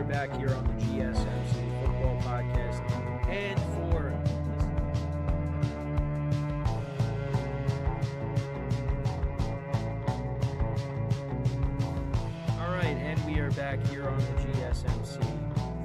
back here on the GSMC Football Podcast. And for all right, and we are back here on the GSMC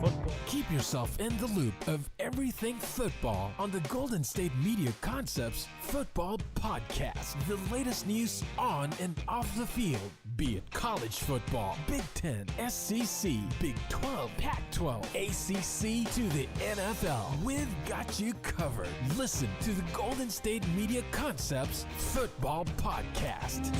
Football. Keep yourself in the loop of everything football on the Golden State Media Concepts Football Podcast. The latest news on and off the field, be it college football, Big Ten, SEC, Big 12, Pac-12, ACC to the NFL. We've got you covered. Listen to the Golden State Media Concepts Football Podcast.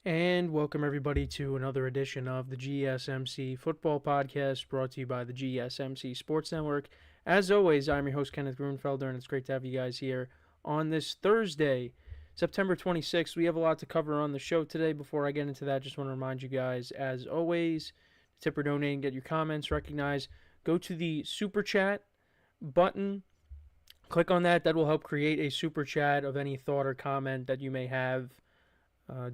And welcome everybody to another edition of the GSMC Football Podcast, brought to you by the GSMC Sports Network. As always, I'm your host, Kenneth, and it's great to have you guys here on this Thursday, September 26th. We have a lot to cover on the show today. Before I get into that, just want to remind you guys, as always, tip or donate and get your comments recognized. Go to the Super Chat button. Click on that. That will help create a Super Chat of any thought or comment that you may have.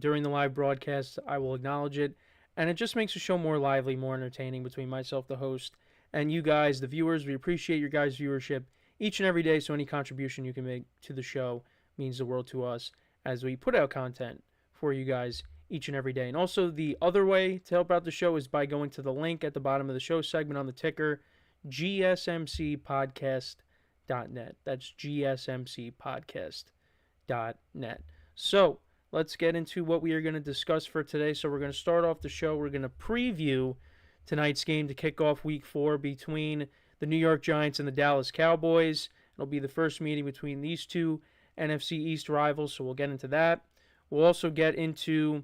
During the live broadcast, I will acknowledge it, and it just makes the show more lively, more entertaining between myself, the host, and you guys, the viewers. We appreciate your guys' viewership each and every day, so any contribution you can make to the show means the world to us as we put out content for you guys each and every day. And also, the other way to help out the show is by going to the link at the bottom of the show segment on the ticker, gsmcpodcast.net. That's gsmcpodcast.net. So, let's get into what we are going to discuss for today. So we're going to start off the show. We're going to preview tonight's game to kick off Week 4 between the New York Giants and the Dallas Cowboys. It'll be the first meeting between these two NFC East rivals, so we'll get into that. We'll also get into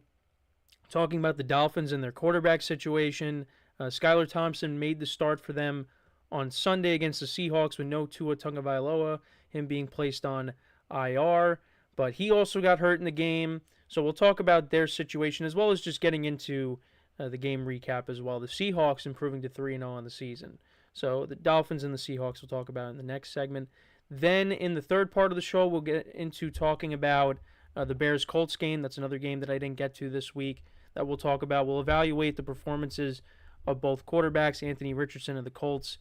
talking about the Dolphins and their quarterback situation. Skylar Thompson made the start for them on Sunday against the Seahawks with no Tua Tagovailoa, him being placed on IR. But he also got hurt in the game, so we'll talk about their situation as well as just getting into the game recap as well. The Seahawks improving to 3-0 on the season. So the Dolphins and the Seahawks we'll talk about in the next segment. Then in the third part of the show, we'll get into talking about the Bears-Colts game. That's another game that I didn't get to this week that we'll talk about. We'll evaluate the performances of both quarterbacks, Anthony Richardson of the Colts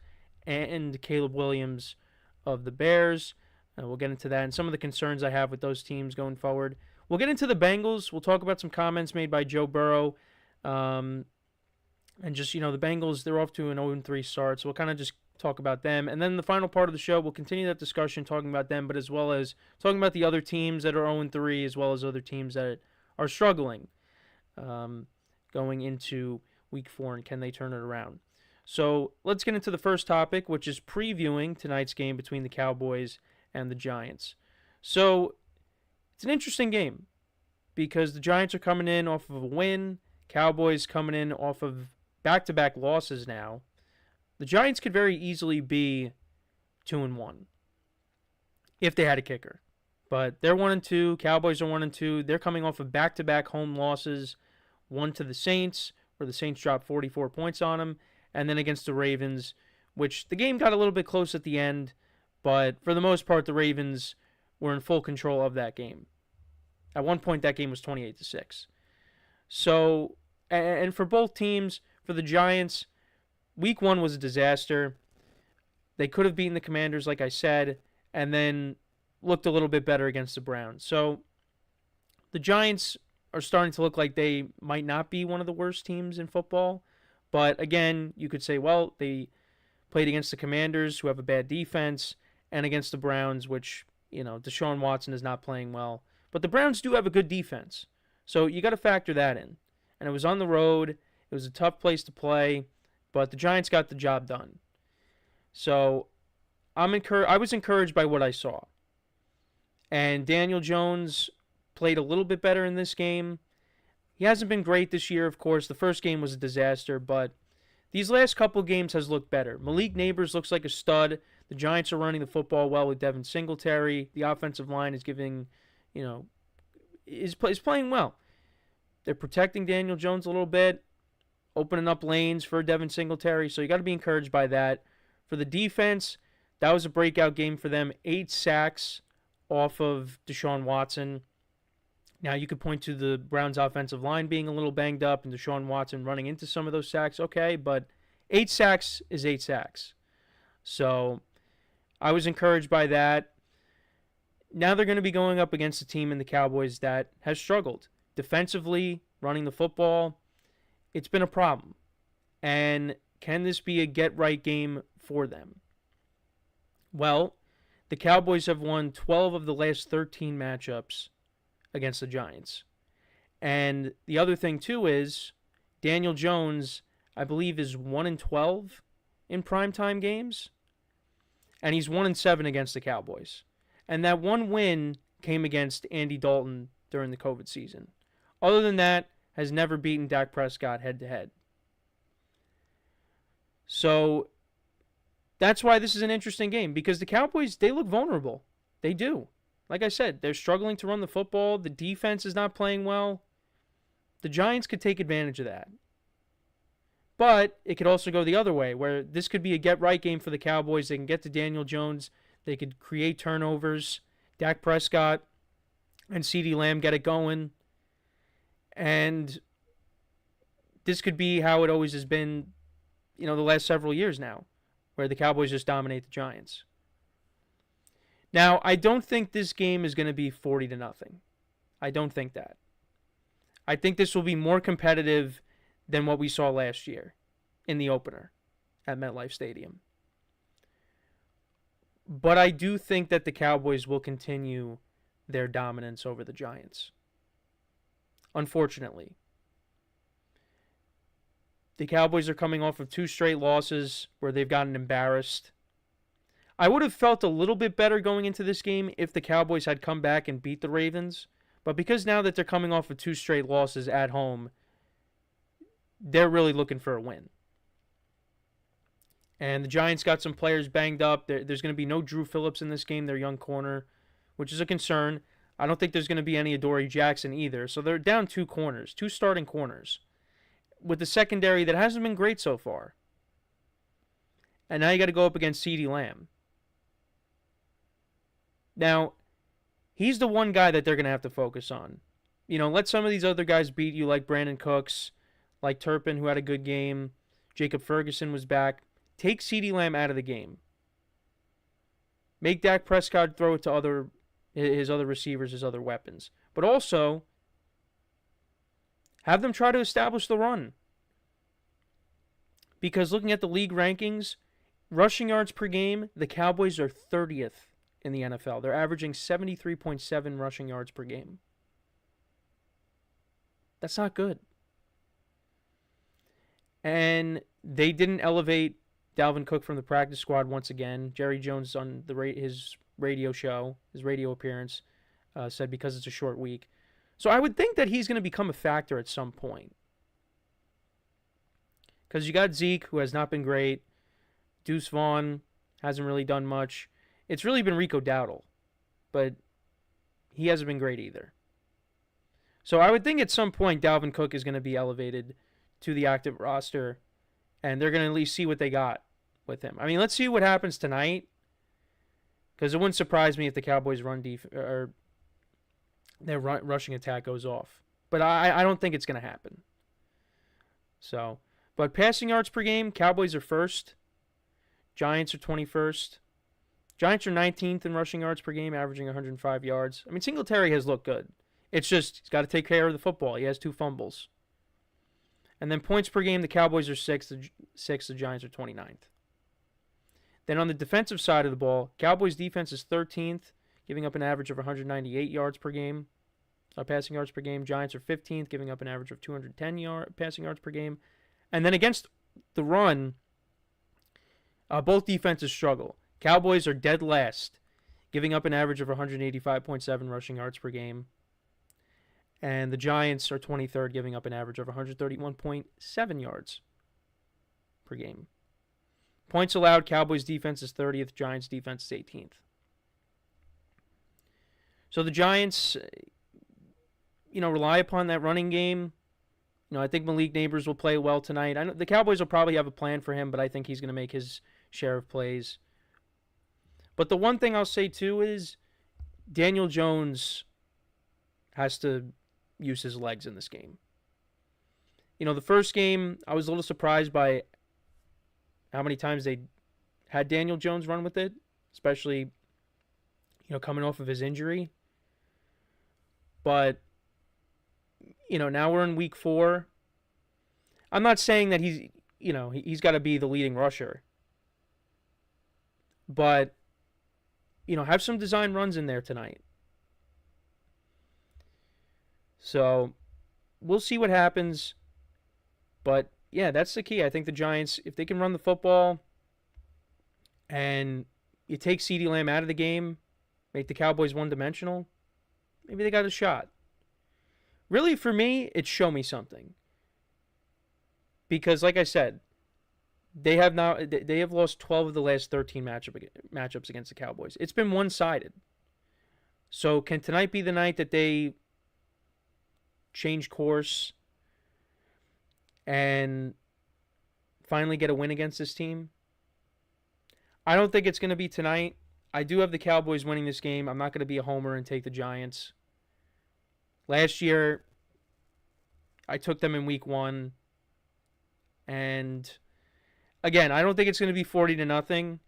and Caleb Williams of the Bears. We'll get into that and some of the concerns I have with those teams going forward. We'll get into the Bengals. We'll talk about some comments made by Joe Burrow. And just, the Bengals, they're off to an 0-3 start, so we'll kind of just talk about them. And then the final part of the show, we'll continue that discussion talking about them, but as well as talking about the other teams that are 0-3 as well as other teams that are struggling going into Week 4, and can they turn it around. So let's get into the first topic, which is previewing tonight's game between the Cowboys and the Giants. So it's an interesting game because the Giants are coming in off of a win, Cowboys coming in off of back-to-back losses now. The Giants could very easily be 2-1 if they had a kicker. But they're 1-2, Cowboys are 1-2. They're coming off of back-to-back home losses, one to the Saints, where the Saints dropped 44 points on them, and then against the Ravens, which the game got a little bit close at the end. But for the most part, the Ravens were in full control of that game. At one point, that game was 28-6. So, and for both teams, for the Giants, Week 1 was a disaster. They could have beaten the Commanders, like I said, and then looked a little bit better against the Browns. So, the Giants are starting to look like they might not be one of the worst teams in football. But again, you could say, well, they played against the Commanders, who have a bad defense, and against the Browns, which, Deshaun Watson is not playing well. But the Browns do have a good defense. So you got to factor that in. And it was on the road. It was a tough place to play. But the Giants got the job done. So I was encouraged by what I saw. And Daniel Jones played a little bit better in this game. He hasn't been great this year, of course. The first game was a disaster, but these last couple games has looked better. Malik Neighbors looks like a stud. The Giants are running the football well with Devin Singletary. The offensive line is giving, is playing well. They're protecting Daniel Jones a little bit, opening up lanes for Devin Singletary. So you got to be encouraged by that. For the defense, that was a breakout game for them. 8 sacks off of Deshaun Watson. Now, you could point to the Browns' offensive line being a little banged up and Deshaun Watson running into some of those sacks. Okay, but 8 sacks is 8 sacks. So I was encouraged by that. Now they're going to be going up against a team in the Cowboys that has struggled. Defensively, running the football, it's been a problem. And can this be a get-right game for them? Well, the Cowboys have won 12 of the last 13 matchups against the Giants. And the other thing, too, is Daniel Jones, I believe, is 1-12 in primetime games. And he's 1-7 against the Cowboys. And that one win came against Andy Dalton during the COVID season. Other than that, has never beaten Dak Prescott head-to-head. So that's why this is an interesting game, because the Cowboys, they look vulnerable. They do. Like I said, they're struggling to run the football. The defense is not playing well. The Giants could take advantage of that. But it could also go the other way, where this could be a get-right game for the Cowboys. They can get to Daniel Jones. They could create turnovers. Dak Prescott and CeeDee Lamb get it going. And this could be how it always has been, the last several years now, where the Cowboys just dominate the Giants. Now, I don't think this game is going to be 40-0. I don't think that. I think this will be more competitive than what we saw last year in the opener at MetLife Stadium. But I do think that the Cowboys will continue their dominance over the Giants. Unfortunately. The Cowboys are coming off of 2 straight losses where they've gotten embarrassed. I would have felt a little bit better going into this game if the Cowboys had come back and beat the Ravens. But because now that they're coming off of 2 straight losses at home, they're really looking for a win. And the Giants got some players banged up. There's going to be no Drew Phillips in this game, their young corner, which is a concern. I don't think there's going to be any Adoree Jackson either. So they're down 2 corners, 2 starting corners, with the secondary that hasn't been great so far. And now you got to go up against CeeDee Lamb. Now, he's the one guy that they're going to have to focus on. Let some of these other guys beat you, like Brandon Cooks, like Turpin, who had a good game. Jacob Ferguson was back. Take CeeDee Lamb out of the game. Make Dak Prescott throw it to his other receivers, his other weapons. But also, have them try to establish the run. Because looking at the league rankings, rushing yards per game, the Cowboys are 30th in the NFL. They're averaging 73.7 rushing yards per game. That's not good. And they didn't elevate Dalvin Cook from the practice squad once again. Jerry Jones on his radio show, his radio appearance, said because it's a short week. So I would think that he's going to become a factor at some point. Because you got Zeke, who has not been great. Deuce Vaughn hasn't really done much. It's really been Rico Dowdle, but he hasn't been great either. So I would think at some point Dalvin Cook is going to be elevated to the active roster, and they're going to at least see what they got with him. I mean, let's see what happens tonight, because it wouldn't surprise me if the Cowboys' their rushing attack goes off. But I don't think it's going to happen. So, but passing yards per game, Cowboys are first. Giants are 21st. Giants are 19th in rushing yards per game, averaging 105 yards. I mean, Singletary has looked good. It's just he's got to take care of the football. He has 2 fumbles. And then points per game, the Cowboys are 6th, the Giants are 29th. Then on the defensive side of the ball, Cowboys defense is 13th, giving up an average of 198 yards per game, passing yards per game. Giants are 15th, giving up an average of 210 passing yards per game. And then against the run, both defenses struggle. Cowboys are dead last, giving up an average of 185.7 rushing yards per game. And the Giants are 23rd, giving up an average of 131.7 yards per game. Points allowed, Cowboys defense is 30th, Giants defense is 18th. So the Giants, rely upon that running game. I think Malik Neighbors will play well tonight. I know the Cowboys will probably have a plan for him, but I think he's going to make his share of plays. But the one thing I'll say, too, is Daniel Jones has to use his legs in this game. The first game, I was a little surprised by how many times they had Daniel Jones run with it, especially, coming off of his injury. But, now we're in week 4. I'm not saying that he's got to be the leading rusher. But, have some design runs in there tonight. So, we'll see what happens. But, yeah, that's the key. I think the Giants, if they can run the football and you take CeeDee Lamb out of the game, make the Cowboys one-dimensional, maybe they got a shot. Really, for me, it's show me something. Because, like I said, they have lost 12 of the last 13 matchups against the Cowboys. It's been one-sided. So, can tonight be the night that they change course and finally get a win against this team? I don't think it's going to be tonight. I do have the Cowboys winning this game. I'm not going to be a homer and take the Giants. Last year, I took them in week 1. And again, I don't think it's going to be 40-0.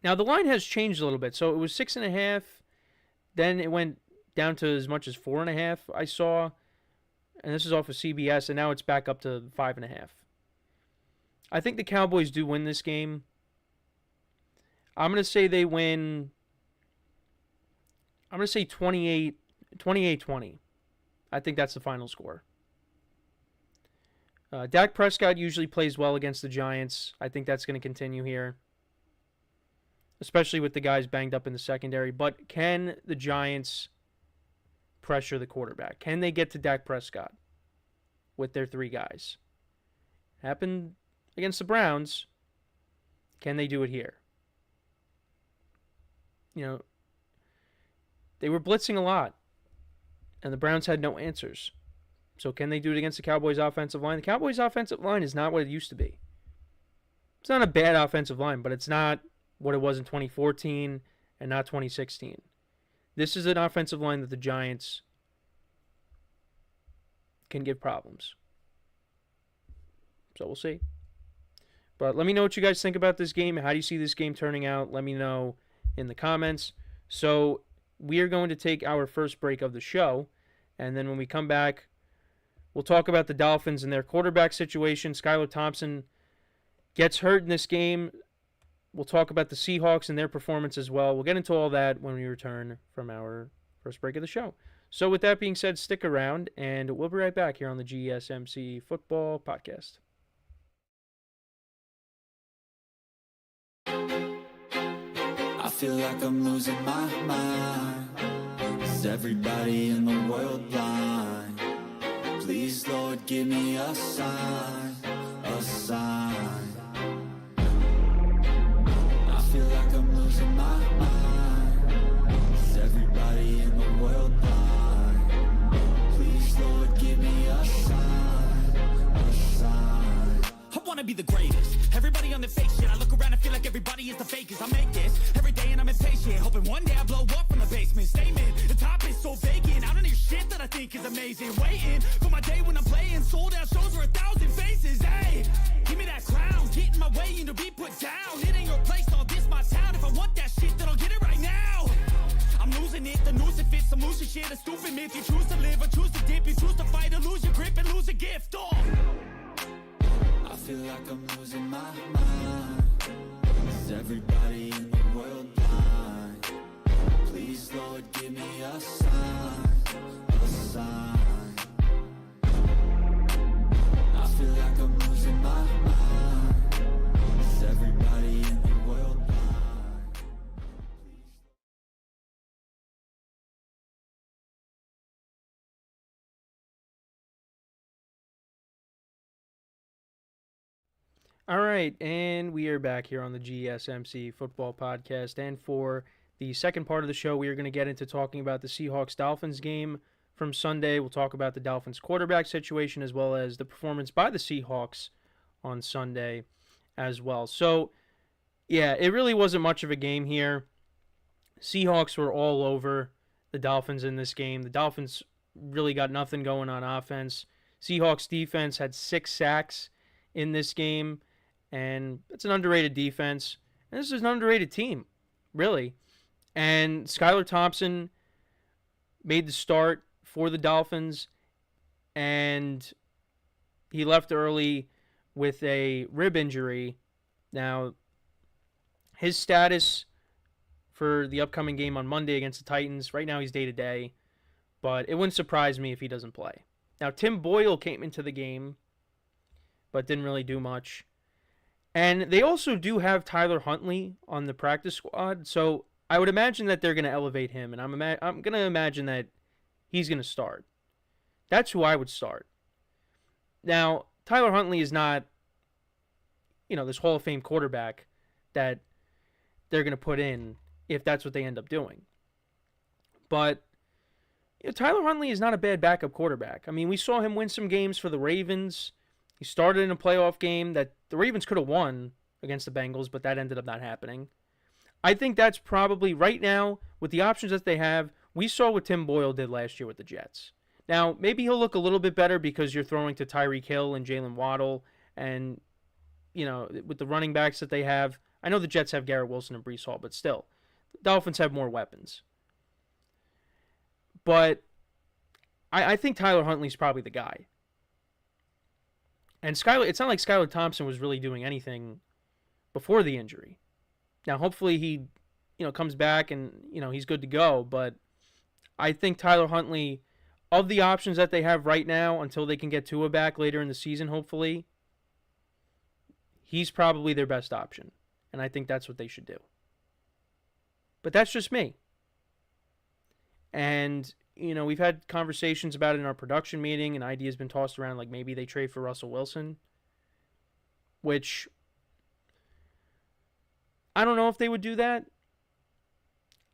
Now, the line has changed a little bit. So it was 6.5. Then it went down to as much as 4.5, I saw. And this is off of CBS, and now it's back up to 5.5. I think the Cowboys do win this game. I'm going to say they win. I'm going to say 28-20. I think that's the final score. Dak Prescott usually plays well against the Giants. I think that's going to continue here, especially with the guys banged up in the secondary. But can the Giants pressure the quarterback? Can they get to Dak Prescott with their 3 guys? Happened against the Browns. Can they do it here? They were blitzing a lot, and the Browns had no answers. So can they do it against the Cowboys' offensive line? The Cowboys' offensive line is not what it used to be. It's not a bad offensive line, but it's not what it was in 2014 and not 2016. This is an offensive line that the Giants can give problems. So we'll see. But let me know what you guys think about this game. How do you see this game turning out? Let me know in the comments. So we are going to take our first break of the show. And then when we come back, we'll talk about the Dolphins and their quarterback situation. Skylar Thompson gets hurt in this game. We'll talk about the Seahawks and their performance as well. We'll get into all that when we return from our first break of the show. So with that being said, stick around, and we'll be right back here on the GSMC Football Podcast. I feel like I'm losing my mind. Is everybody in the world blind? Please, Lord, give me a sign, a sign. I feel like I'm losing my mind. Is everybody in the world blind? Please, Lord, give me a sign, a sign. I wanna be the greatest. Everybody on the fake shit. I look around and feel like everybody is the fakest. I make this every day and I'm impatient, hoping one day I blow up from the basement. Statement, the top is so vacant. I don't hear shit that I think is amazing. Waiting for my day when I'm playing sold out shows for 1,000 faces. Hey, give me that crown, get in my way and to be put down. It ain't your place, all this my town. If I want that shit, then I'll get it right now. I'm losing it, the noose it fits. I'm losing shit, a stupid myth. You choose to live or choose to dip. You choose to fight or lose your grip and lose a gift. Oh. I feel like I'm losing my mind. Is everybody in the world blind? Please, Lord, give me a sign, a sign. I feel like I'm losing my mind. Is everybody in the world blind? All right, and we are back here on the GSMC Football Podcast. And for the second part of the show, we are going to get into talking about the Seahawks-Dolphins game from Sunday. We'll talk about the Dolphins quarterback situation as well as the performance by the Seahawks on Sunday as well. So, yeah, it really wasn't much of a game here. Seahawks were all over the Dolphins in this game. The Dolphins really got nothing going on offense. Seahawks defense had 6 sacks in this game, and it's an underrated defense. And this is an underrated team, really. And Skylar Thompson made the start for the Dolphins, and he left early with a rib injury. Now, his status for the upcoming game on Monday against the Titans, right now he's day-to-day, but it wouldn't surprise me if he doesn't play. Now, Tim Boyle came into the game, but didn't really do much. And they also do have Tyler Huntley on the practice squad, so I would imagine that they're going to elevate him, and I'm going to imagine that he's going to start. That's who I would start. Now, Tyler Huntley is not, this Hall of Fame quarterback that they're going to put in if that's what they end up doing. But Tyler Huntley is not a bad backup quarterback. I mean, we saw him win some games for the Ravens. He started in a playoff game that the Ravens could have won against the Bengals, but that ended up not happening. I think that's probably, right now, with the options that they have, we saw what Tim Boyle did last year with the Jets. Now, maybe he'll look a little bit better because you're throwing to Tyreek Hill and Jalen Waddle, and, with the running backs that they have. I know the Jets have Garrett Wilson and Breece Hall, but still, the Dolphins have more weapons. But I think Tyler Huntley's probably the guy. And it's not like Skylar Thompson was really doing anything before the injury. Now, hopefully he, comes back and, he's good to go. But I think Tyler Huntley, of the options that they have right now until they can get Tua back later in the season, hopefully, he's probably their best option. And I think that's what they should do. But that's just me. And, we've had conversations about it in our production meeting, and ideas been tossed around like maybe they trade for Russell Wilson, which I don't know if they would do that.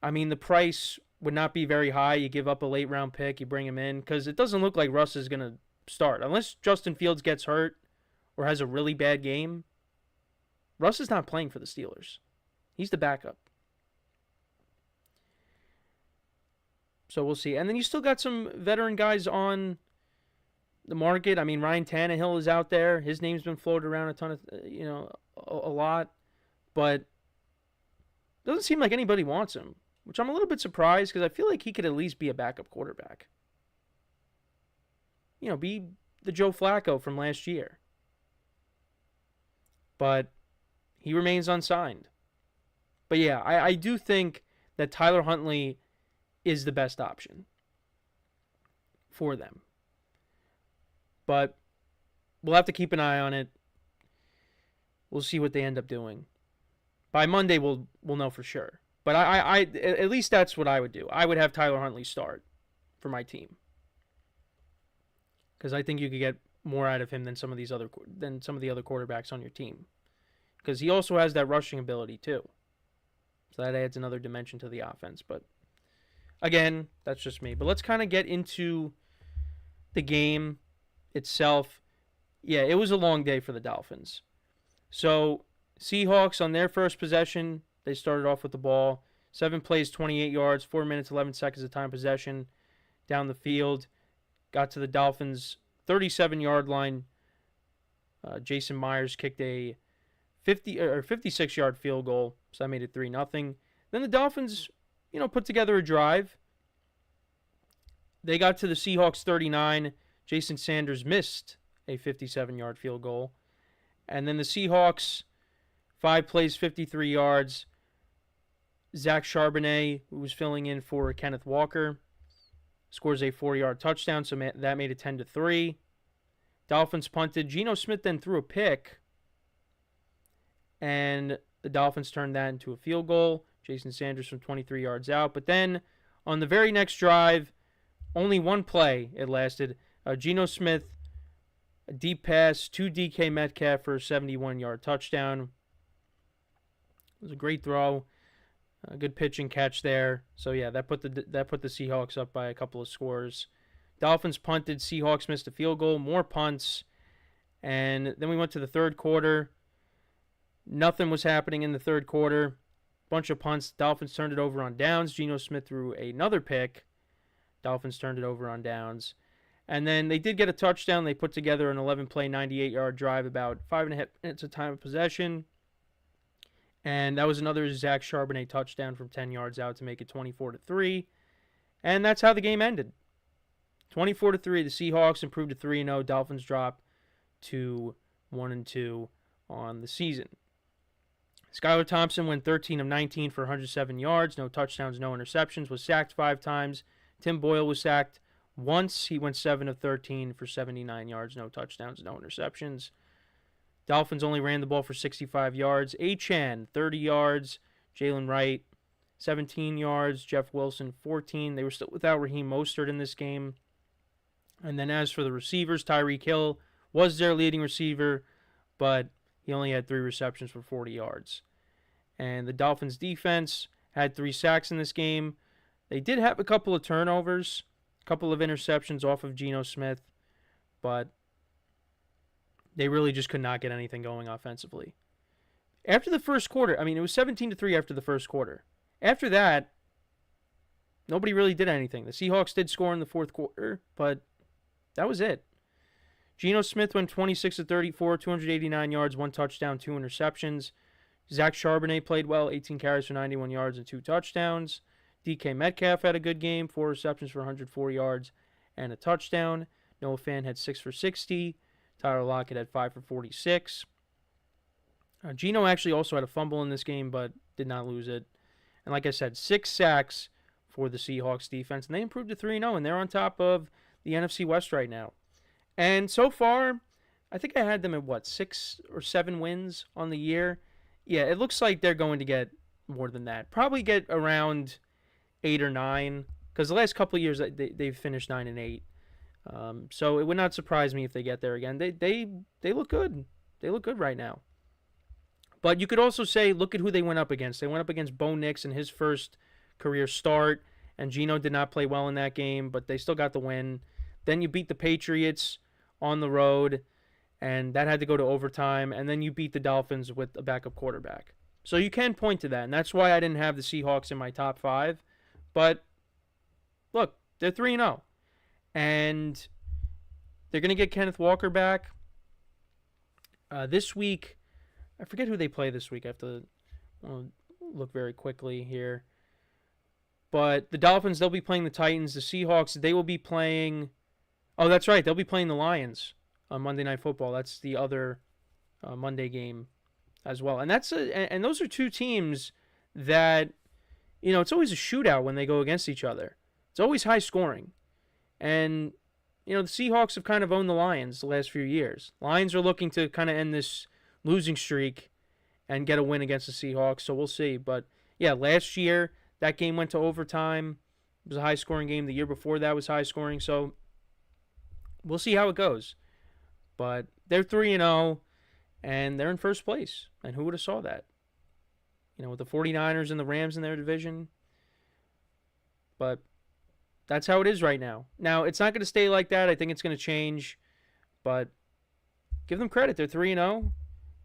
I mean, the price would not be very high. You give up a late round pick, you bring him in, because it doesn't look like Russ is going to start. Unless Justin Fields gets hurt or has a really bad game, Russ is not playing for the Steelers. He's the backup. So we'll see. And then you still got some veteran guys on the market. I mean, Ryan Tannehill is out there. His name's been floated around a ton of, a lot. But it doesn't seem like anybody wants him, which I'm a little bit surprised because I feel like he could at least be a backup quarterback. Be the Joe Flacco from last year. But he remains unsigned. But yeah, I do think that Tyler Huntley is the best option for them. But we'll have to keep an eye on it. We'll see what they end up doing. By Monday, we'll know for sure. But I at least that's what I would do. I would have Tyler Huntley start for my team because I think you could get more out of him than some of the other quarterbacks on your team. Because he also has that rushing ability too, so that adds another dimension to the offense. But again, that's just me. But let's kind of get into the game itself. Yeah, it was a long day for the Dolphins. So Seahawks on their first possession, they started off with the ball. 7 plays, 28 yards, 4 minutes, 11 seconds of time possession down the field. Got to the Dolphins' 37-yard line. Jason Myers kicked a 56-yard field goal, so that made it 3-0. Then the Dolphins, put together a drive. They got to the Seahawks 39. Jason Sanders missed a 57-yard field goal. And then the Seahawks, 5 plays, 53 yards. Zach Charbonnet, who was filling in for Kenneth Walker, scores a 4-yard touchdown, so that made it 10-3. Dolphins punted. Geno Smith then threw a pick, and the Dolphins turned that into a field goal. Jason Sanders from 23 yards out. But then on the very next drive, only one play it lasted. Geno Smith, a deep pass to DK Metcalf for a 71-yard touchdown. It was a great throw. A good pitch and catch there. So yeah, that put the Seahawks up by a couple of scores. Dolphins punted. Seahawks missed a field goal. More punts. And then we went to the third quarter. Nothing was happening in the third quarter. Bunch of punts. Dolphins turned it over on downs. Geno Smith threw another pick. Dolphins turned it over on downs. And then they did get a touchdown. They put together an 11-play, 98-yard drive, about 5.5 minutes of time of possession. And that was another Zach Charbonnet touchdown from 10 yards out to make it 24-3. And that's how the game ended. 24-3. The Seahawks improved to 3-0. Dolphins drop to 1-2 on the season. Skylar Thompson went 13 of 19 for 107 yards. No touchdowns, no interceptions. Was sacked 5 times. Tim Boyle was sacked once. He went 7 of 13 for 79 yards. No touchdowns, no interceptions. Dolphins only ran the ball for 65 yards. Achane, 30 yards. Jalen Wright, 17 yards. Jeff Wilson, 14. They were still without Raheem Mostert in this game. And then as for the receivers, Tyreek Hill was their leading receiver, but he only had 3 receptions for 40 yards. And the Dolphins' defense had 3 sacks in this game. They did have a couple of turnovers, a couple of interceptions off of Geno Smith, but they really just could not get anything going offensively. After the first quarter, it was 17-3 after the first quarter. After that, nobody really did anything. The Seahawks did score in the fourth quarter, but that was it. Geno Smith went 26 of 34, 289 yards, 1 touchdown, 2 interceptions. Zach Charbonnet played well, 18 carries for 91 yards and 2 touchdowns. DK Metcalf had a good game, 4 receptions for 104 yards and a touchdown. Noah Fant had 6 for 60. Tyler Lockett had 5 for 46. Geno actually also had a fumble in this game, but did not lose it. And like I said, 6 sacks for the Seahawks defense, and they improved to 3-0, and they're on top of the NFC West right now. And so far, I think I had them at, 6 or 7 wins on the year? Yeah, it looks like they're going to get more than that. Probably get around 8 or 9, because the last couple of years they've finished 9-8. So it would not surprise me if they get there again. They look good. They look good right now. But you could also say, look at who they went up against. They went up against Bo Nix in his first career start, and Geno did not play well in that game, but they still got the win. Then you beat the Patriots on the road, and that had to go to overtime. And then you beat the Dolphins with a backup quarterback. So you can point to that, and that's why I didn't have the Seahawks in my top 5. But look, they're 3-0. And they're going to get Kenneth Walker back. This week, I forget who they play this week. I have to look very quickly here. But the Dolphins, they'll be playing the Titans. The Seahawks, they will be playing... Oh, that's right. They'll be playing the Lions on Monday Night Football. That's the other Monday game as well. And and those are 2 teams that, it's always a shootout when they go against each other. It's always high scoring. And, the Seahawks have kind of owned the Lions the last few years. Lions are looking to kind of end this losing streak and get a win against the Seahawks, so we'll see. But, yeah, last year, that game went to overtime. It was a high-scoring game. The year before that was high-scoring, so we'll see how it goes. But they're 3-0, and they're in first place. And who would have saw that? With the 49ers and the Rams in their division. But that's how it is right now. Now, it's not going to stay like that. I think it's going to change. But give them credit. They're 3-0.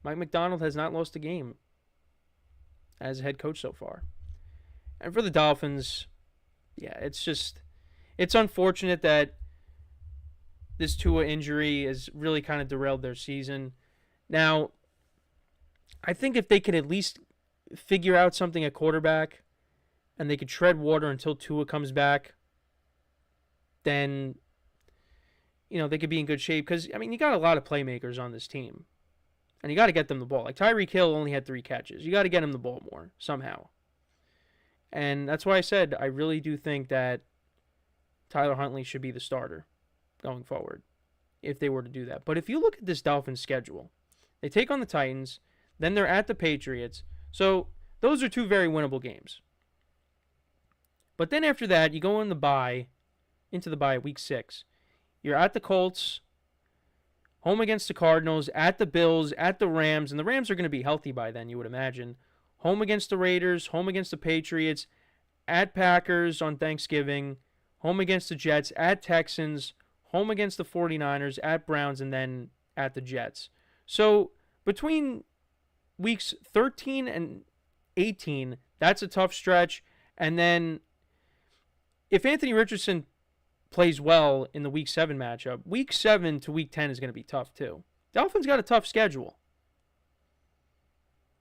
Mike McDonald has not lost a game as head coach so far. And for the Dolphins, yeah, it's unfortunate that this Tua injury has really kind of derailed their season. Now, I think if they could at least figure out something at quarterback and they could tread water until Tua comes back, then, they could be in good shape. Because, you got a lot of playmakers on this team. And you got to get them the ball. Like, Tyreek Hill only had 3 catches. You got to get him the ball more, somehow. And that's why I said I really do think that Tyler Huntley should be the starter going forward, if they were to do that. But if you look at this Dolphins schedule, they take on the Titans, then they're at the Patriots. So those are 2 very winnable games. But then after that, you go into the bye week 6. You're at the Colts, home against the Cardinals, at the Bills, at the Rams, and the Rams are going to be healthy by then, you would imagine. Home against the Raiders, home against the Patriots, at Packers on Thanksgiving, home against the Jets, at Texans, home against the 49ers, at Browns, and then at the Jets. So between weeks 13 and 18, that's a tough stretch. And then if Anthony Richardson plays well in the Week 7 matchup, Week 7 to Week 10 is going to be tough too. Dolphins got a tough schedule.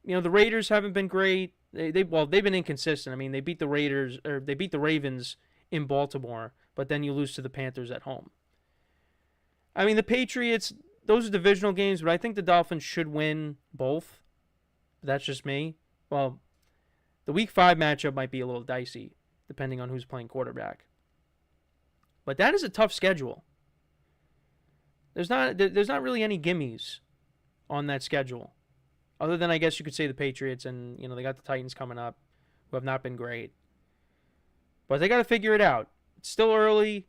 The Raiders haven't been great. They've been inconsistent. I mean, they beat the Ravens in Baltimore, but then you lose to the Panthers at home. I mean, the Patriots, those are divisional games, but I think the Dolphins should win both. That's just me. Well, the Week 5 matchup might be a little dicey, depending on who's playing quarterback. But that is a tough schedule. There's not really any gimmies on that schedule. Other than, I guess you could say, the Patriots, and they got the Titans coming up, who have not been great. But they got to figure it out. It's still early.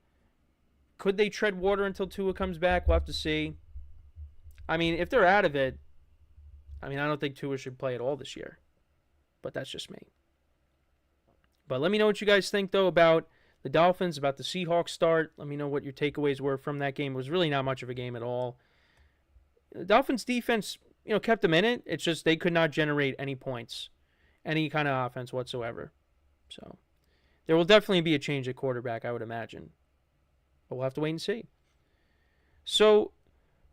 Could they tread water until Tua comes back? We'll have to see. I mean, if they're out of it, I don't think Tua should play at all this year. But that's just me. But let me know what you guys think, though, about the Dolphins, about the Seahawks start. Let me know what your takeaways were from that game. It was really not much of a game at all. The Dolphins defense, kept them in it. It's just they could not generate any points, any kind of offense whatsoever. So there will definitely be a change at quarterback, I would imagine. But we'll have to wait and see. So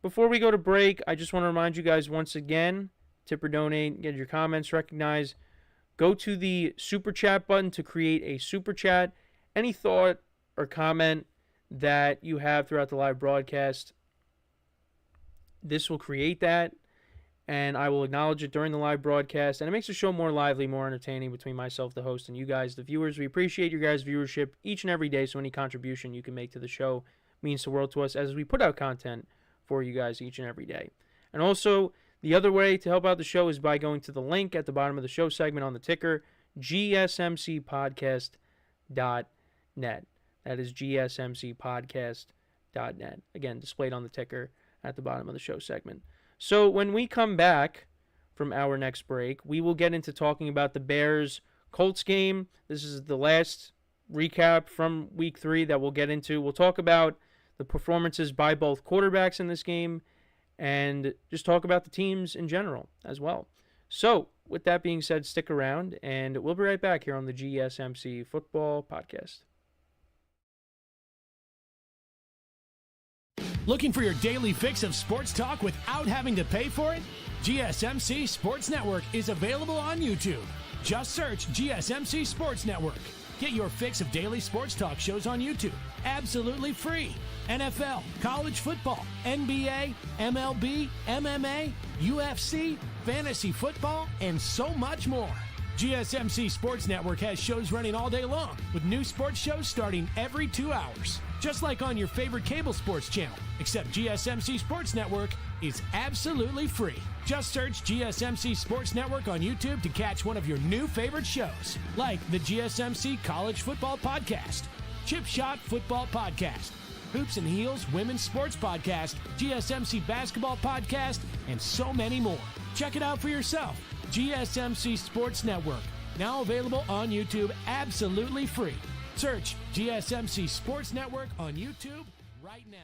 before we go to break, I just want to remind you guys once again, tip or donate, get your comments recognized. Go to the Super Chat button to create a Super Chat. Any thought or comment that you have throughout the live broadcast, this will create that, and I will acknowledge it during the live broadcast, and it makes the show more lively, more entertaining between myself, the host, and you guys, the viewers. We appreciate your guys' viewership each and every day, so any contribution you can make to the show means the world to us as we put out content for you guys each and every day. And also, the other way to help out the show is by going to the link at the bottom of the show segment on the ticker, GSMCpodcast.net. That is GSMCpodcast.net. Again, displayed on the ticker at the bottom of the show segment. So when we come back from our next break, we will get into talking about the Bears-Colts game. This is the last recap from Week 3 that we'll get into. We'll talk about the performances by both quarterbacks in this game and just talk about the teams in general as well. So with that being said, stick around, and we'll be right back here on the GSMC Football Podcast. Looking for your daily fix of sports talk without having to pay for it? GSMC Sports Network is available on YouTube. Just search GSMC Sports Network. Get your fix of daily sports talk shows on YouTube, absolutely free. NFL, college football, NBA, MLB, MMA, UFC, fantasy football, and so much more. GSMC Sports Network has shows running all day long, with new sports shows starting every 2 hours. Just like on your favorite cable sports channel, except GSMC Sports Network is absolutely free. Just search GSMC Sports Network on YouTube to catch one of your new favorite shows, like the GSMC College Football Podcast, Chip Shot Football Podcast, Hoops and Heels Women's Sports Podcast, GSMC Basketball Podcast, and so many more. Check it out for yourself. GSMC Sports Network, now available on YouTube absolutely free. Search GSMC Sports Network on YouTube right now.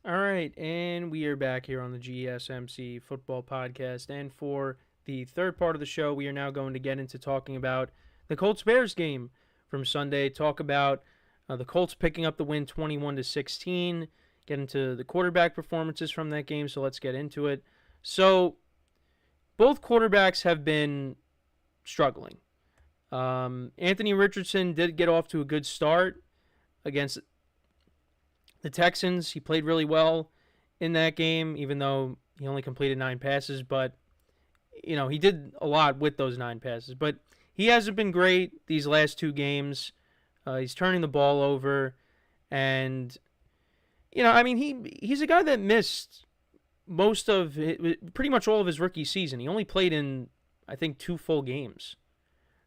All right, and we are back here on the GSMC Football Podcast. And for the third part of the show, we are now going to get into talking about the Colts-Bears game from Sunday. Talk about the Colts picking up the win 21-16. Get into the quarterback performances from that game, so let's get into it. So, both quarterbacks have been struggling. Anthony Richardson did get off to a good start against the Texans. He played really well in that game, even though he only completed 9 passes. But, he did a lot with those 9 passes. But he hasn't been great these last 2 games. He's turning the ball over. And, he's a guy that missed pretty much all of his rookie season. He only played in, I think, 2 full games.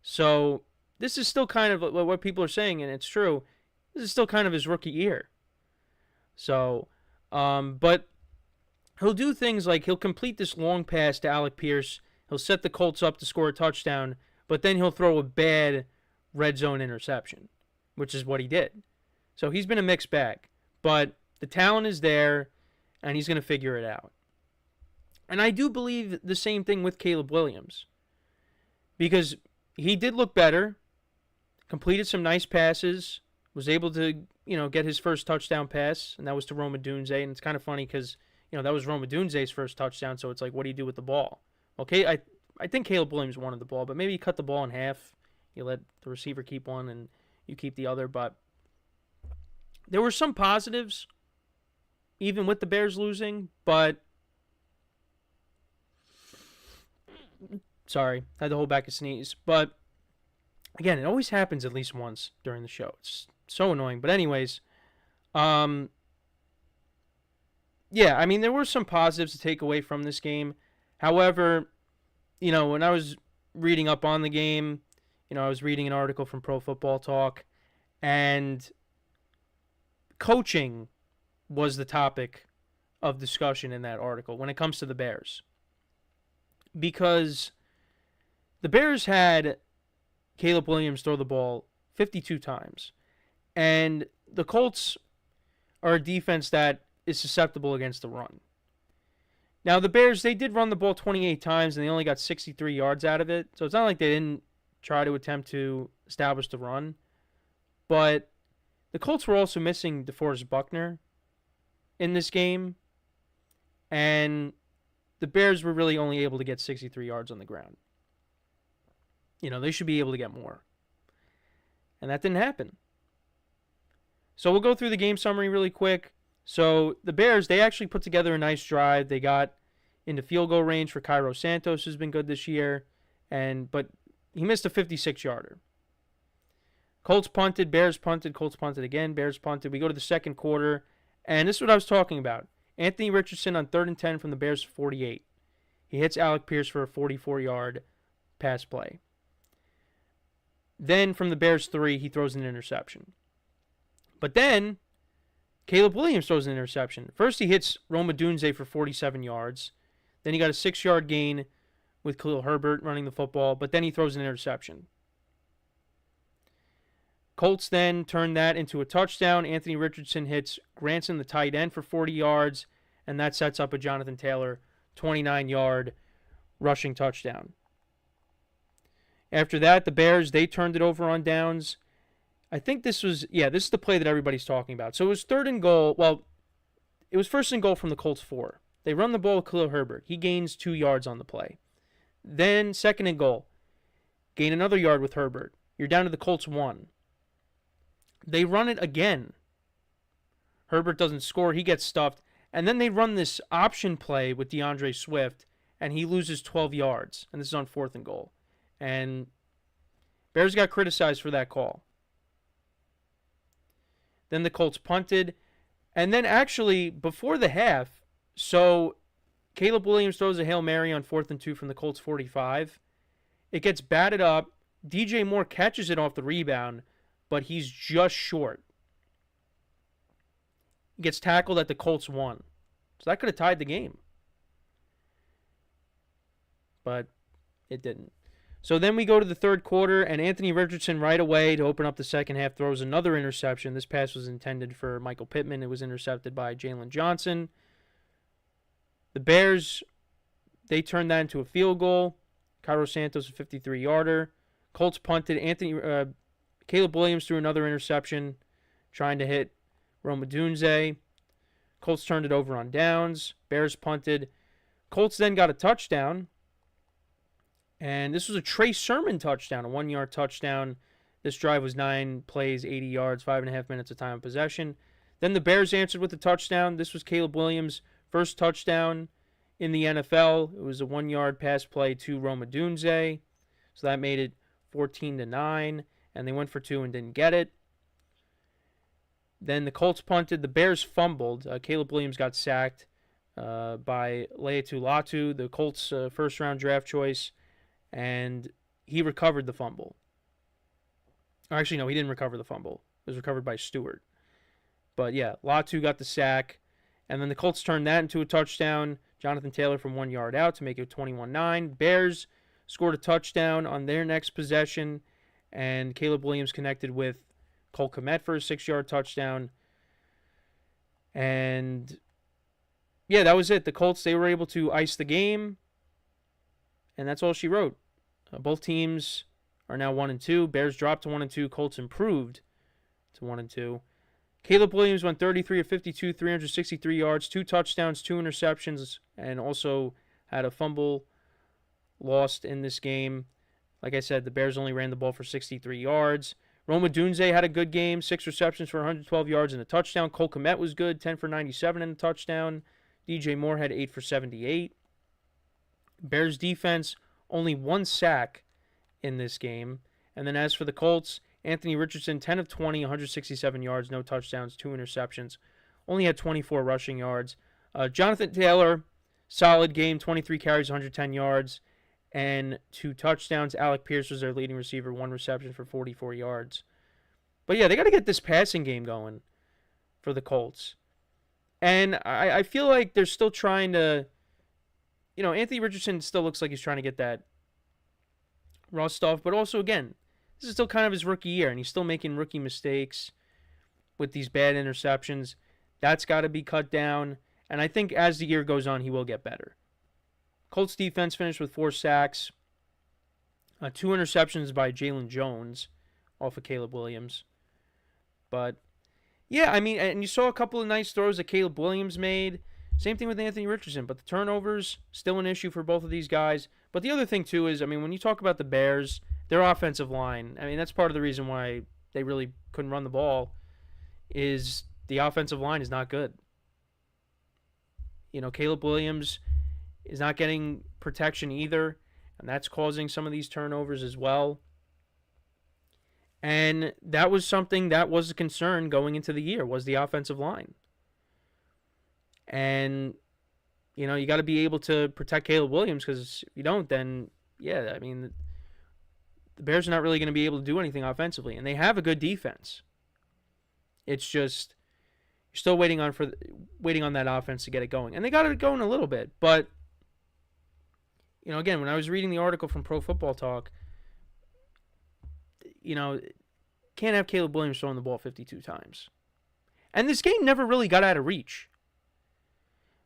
So this is still kind of what people are saying, and it's true. This is still kind of his rookie year. So, but he'll do things like he'll complete this long pass to Alec Pierce. He'll set the Colts up to score a touchdown, but then he'll throw a bad red zone interception, which is what he did. So he's been a mixed bag, but the talent is there, and he's going to figure it out. And I do believe the same thing with Caleb Williams. Because he did look better, completed some nice passes, was able to, get his first touchdown pass, and that was to Rome Odunze. And it's kind of funny because, that was Rome Odunze's first touchdown, so it's like, what do you do with the ball? Okay, I think Caleb Williams wanted the ball, but maybe you cut the ball in half, you let the receiver keep one, and you keep the other. But there were some positives, even with the Bears losing, but sorry, had to hold back a sneeze. But again, it always happens at least once during the show. It's so annoying. But anyways, yeah, I mean, there were some positives to take away from this game. However, when I was reading up on the game, I was reading an article from Pro Football Talk, and coaching was the topic of discussion in that article when it comes to the Bears. Because the Bears had Caleb Williams throw the ball 52 times. And the Colts are a defense that is susceptible against the run. Now, the Bears, they did run the ball 28 times, and they only got 63 yards out of it. So it's not like they didn't try to attempt to establish the run. But the Colts were also missing DeForest Buckner in this game. And the Bears were really only able to get 63 yards on the ground. They should be able to get more. And that didn't happen. So we'll go through the game summary really quick. So the Bears, they actually put together a nice drive. They got into field goal range for Cairo Santos, who's been good this year. But he missed a 56-yarder. Colts punted, Bears punted, Colts punted again, Bears punted. We go to the second quarter, and this is what I was talking about. Anthony Richardson on 3rd and 10 from the Bears 48. He hits Alec Pierce for a 44-yard pass play. Then from the Bears 3, he throws an interception. But then Caleb Williams throws an interception. First, he hits Rome Odunze for 47 yards. Then he got a 6-yard gain with Khalil Herbert running the football, but then he throws an interception. Colts then turn that into a touchdown. Anthony Richardson hits Granson, the tight end, for 40 yards, and that sets up a Jonathan Taylor 29-yard rushing touchdown. After that, the Bears, they turned it over on downs. I think this is the play that everybody's talking about. So it was 3rd and goal. Well, it was 1st and goal from the Colts 4. They run the ball with Khalil Herbert. He gains 2 yards on the play. Then 2nd and goal. Gain another yard with Herbert. You're down to the Colts 1. They run it again. Herbert doesn't score. He gets stuffed. And then they run this option play with DeAndre Swift, and he loses 12 yards. And this is on 4th and goal. And Bears got criticized for that call. Then the Colts punted. And then actually, before the half, so Caleb Williams throws a Hail Mary on 4th and 2 from the Colts 45. It gets batted up. DJ Moore catches it off the rebound, but he's just short. He gets tackled at the Colts 1. So that could have tied the game. But it didn't. So then we go to the third quarter, and Anthony Richardson right away to open up the second half throws another interception. This pass was intended for Michael Pittman. It was intercepted by Jalen Johnson. The Bears, they turned that into a field goal. Cairo Santos, a 53-yarder. Colts punted. Caleb Williams threw another interception, trying to hit Rome Odunze. Colts turned it over on downs. Bears punted. Colts then got a touchdown. And this was a Trey Sermon touchdown, a 1-yard touchdown. This drive was 9 plays, 80 yards, 5.5 minutes of time of possession. Then the Bears answered with a touchdown. This was Caleb Williams' first touchdown in the NFL. It was a 1-yard pass play to Rome Odunze. So that made it 14-9. And they went for 2 and didn't get it. Then the Colts punted. The Bears fumbled. Caleb Williams got sacked by Laiatu Latu, the Colts' first-round draft choice. And he recovered the fumble. Or actually, no, he didn't recover the fumble. It was recovered by Stewart. But yeah, Latu got the sack. And then the Colts turned that into a touchdown. Jonathan Taylor from 1 yard out to make it 21-9. Bears scored a touchdown on their next possession. And Caleb Williams connected with Cole Kmet for a 6-yard touchdown. And yeah, that was it. The Colts, they were able to ice the game, and that's all she wrote. Both teams are now 1-2. Bears dropped to 1-2. Colts improved to 1-2. Caleb Williams went 33 of 52, 363 yards, 2 touchdowns, 2 interceptions, and also had a fumble lost in this game. Like I said, the Bears only ran the ball for 63 yards. Roma Dunze had a good game, 6 receptions for 112 yards and a touchdown. Cole Kmet was good, 10 for 97 and a touchdown. DJ Moore had 8 for 78. Bears defense, only 1 sack in this game. And then as for the Colts, Anthony Richardson, 10 of 20, 167 yards, no touchdowns, 2 interceptions. Only had 24 rushing yards. Jonathan Taylor, solid game, 23 carries, 110 yards, and 2 touchdowns. Alec Pierce was their leading receiver, 1 reception for 44 yards. But yeah, they got to get this passing game going for the Colts. And I feel like they're still trying to, Anthony Richardson still looks like he's trying to get that rust off. But also, again, this is still kind of his rookie year, and he's still making rookie mistakes with these bad interceptions. That's got to be cut down. And I think as the year goes on, he will get better. Colts defense finished with 4 sacks, 2 interceptions by Jalen Jones off of Caleb Williams. But, yeah, I mean, and you saw a couple of nice throws that Caleb Williams made. Same thing with Anthony Richardson. But the turnovers, still an issue for both of these guys. But the other thing, too, is, I mean, when you talk about the Bears, their offensive line, I mean, that's part of the reason why they really couldn't run the ball, is the offensive line is not good. Caleb Williams is not getting protection either, and that's causing some of these turnovers as well. And that was something that was a concern going into the year, was the offensive line. And, you got to be able to protect Caleb Williams, because if you don't, then, yeah, I mean, the Bears are not really going to be able to do anything offensively. And they have a good defense. It's just, you're still waiting on that offense to get it going. And they got it going a little bit. But, again, when I was reading the article from Pro Football Talk, can't have Caleb Williams throwing the ball 52 times. And this game never really got out of reach.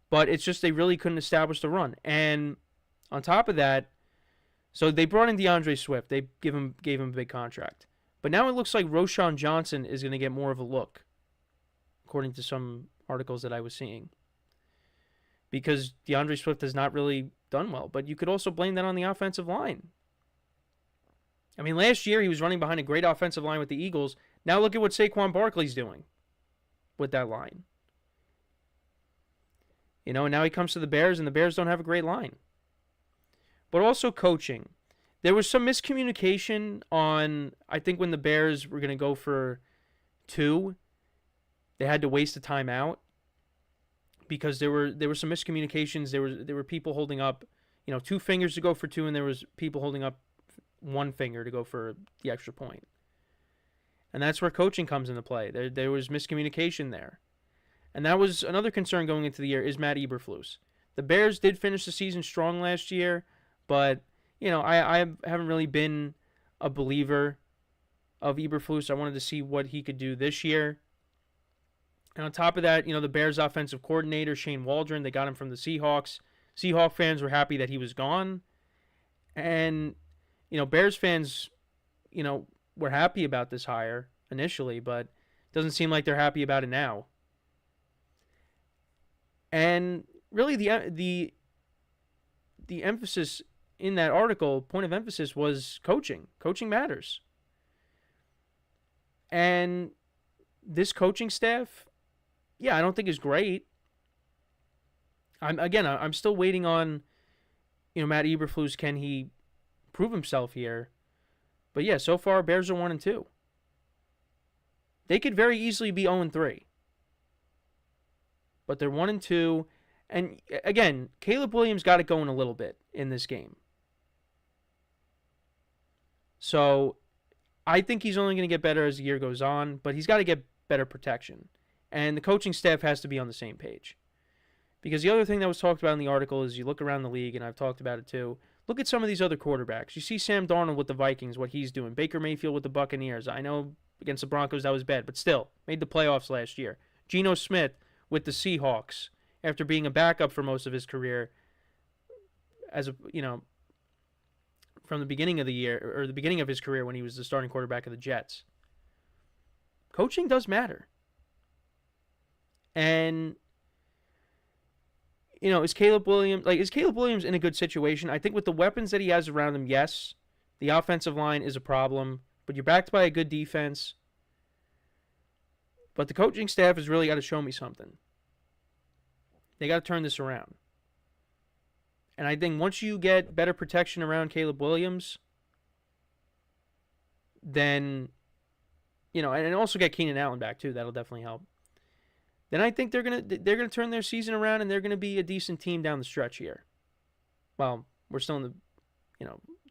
But it's just they really couldn't establish the run. And on top of that, so they brought in DeAndre Swift. They gave him a big contract. But now it looks like Roschon Johnson is going to get more of a look, according to some articles that I was seeing. Because DeAndre Swift has not really done well. But you could also blame that on the offensive line. I mean, last year he was running behind a great offensive line with the Eagles. Now look at what Saquon Barkley's doing with that line. Now he comes to the Bears, and the Bears don't have a great line. But also coaching. There was some miscommunication on, I think, when the Bears were going to go for 2, they had to waste a timeout because there were some miscommunications. There were people holding up, 2 fingers to go for 2, and there was people holding up 1 finger to go for the extra point. And that's where coaching comes into play. There was miscommunication there. And that was another concern going into the year, is Matt Eberflus. The Bears did finish the season strong last year, but, I haven't really been a believer of Eberflus. I wanted to see what he could do this year. And on top of that, the Bears offensive coordinator, Shane Waldron, they got him from the Seahawks. Seahawk fans were happy that he was gone. And, Bears fans, were happy about this hire initially, but it doesn't seem like they're happy about it now. And really the emphasis in that article, point of emphasis, was coaching. Coaching matters. And this coaching staff, I don't think is great. I'm still waiting on, Matt Eberflus. Can he prove himself here? But yeah, so far Bears are 1-2. They could very easily be 0-3. But they're 1-2. And again, Caleb Williams got it going a little bit in this game. So I think he's only going to get better as the year goes on, but he's got to get better protection. And the coaching staff has to be on the same page. Because the other thing that was talked about in the article is you look around the league, and I've talked about it too, look at some of these other quarterbacks. You see Sam Darnold with the Vikings, what he's doing. Baker Mayfield with the Buccaneers. I know against the Broncos that was bad, but still, made the playoffs last year. Geno Smith with the Seahawks after being a backup for most of his career from the beginning of the year, or the beginning of his career when he was the starting quarterback of the Jets. Coaching does matter. And, is Caleb Williams in a good situation? I think with the weapons that he has around him, yes. The offensive line is a problem, but you're backed by a good defense. But the coaching staff has really got to show me something. They got to turn this around. And I think once you get better protection around Caleb Williams, then, and also get Keenan Allen back too. That'll definitely help. Then I think they're gonna turn their season around, and they're gonna be a decent team down the stretch here. Well, we're still in the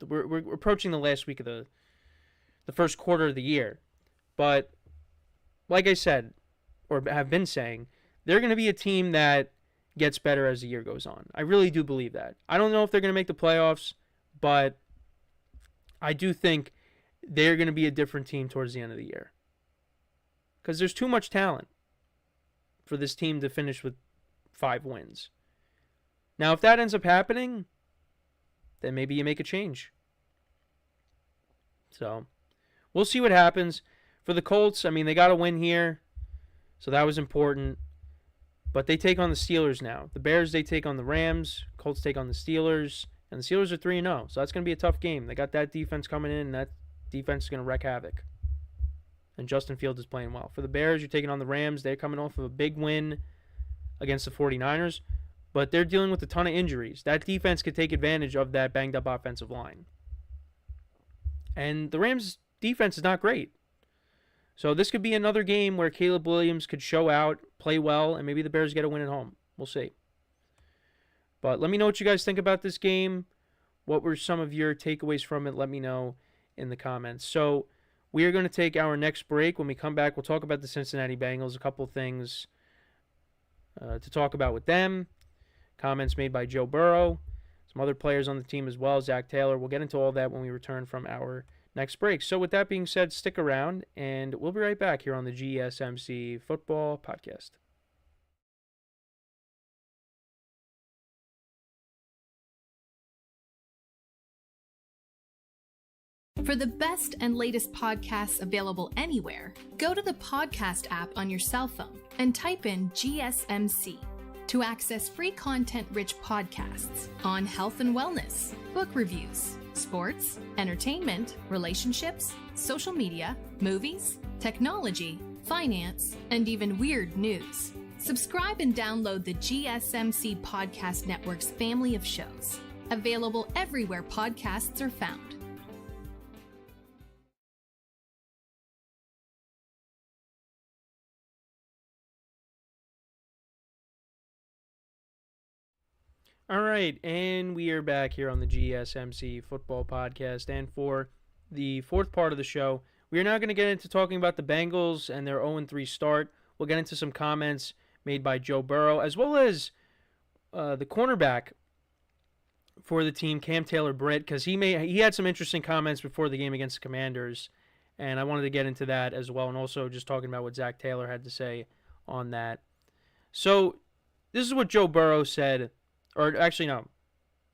we're approaching the last week of the first quarter of the year, but like I said, or have been saying, they're gonna be a team that gets better as the year goes on. I really do believe that. I don't know if they're gonna make the playoffs, but I do think they're gonna be a different team towards the end of the year, because there's too much talent for this team to finish with 5 wins. Now, if that ends up happening, then maybe you make a change. So, we'll see what happens. For the Colts, they got a win here, so that was important. But they take on the Steelers now. The Bears, they take on the Rams. Colts take on the Steelers. And the Steelers are 3-0, so that's going to be a tough game. They got that defense coming in, and that defense is going to wreak havoc. And Justin Fields is playing well. For the Bears, you're taking on the Rams. They're coming off of a big win against the 49ers, but they're dealing with a ton of injuries. That defense could take advantage of that banged-up offensive line. And the Rams' defense is not great. So this could be another game where Caleb Williams could show out, play well, and maybe the Bears get a win at home. We'll see. But let me know what you guys think about this game. What were some of your takeaways from it? Let me know in the comments. So we are going to take our next break. When we come back, we'll talk about the Cincinnati Bengals, a couple things to talk about with them. Comments made by Joe Burrow, some other players on the team as well, Zach Taylor. We'll get into all that when we return from our next break. So with that being said, stick around, and we'll be right back here on the GSMC Football Podcast. For the best and latest podcasts available anywhere, go to the podcast app on your cell phone and type in GSMC to access free content-rich podcasts on health and wellness, book reviews, sports, entertainment, relationships, social media, movies, technology, finance, and even weird news. Subscribe and download the GSMC Podcast Network's family of shows, available everywhere podcasts are found. All right, and we are back here on the GSMC Football Podcast. And for the fourth part of the show, we are now going to get into talking about the Bengals and their 0-3 start. We'll get into some comments made by Joe Burrow, as well as the cornerback for the team, Cam Taylor-Britt, because he had some interesting comments before the game against the Commanders, and I wanted to get into that as well, and also just talking about what Zach Taylor had to say on that. So this is what Joe Burrow said. Or actually, no.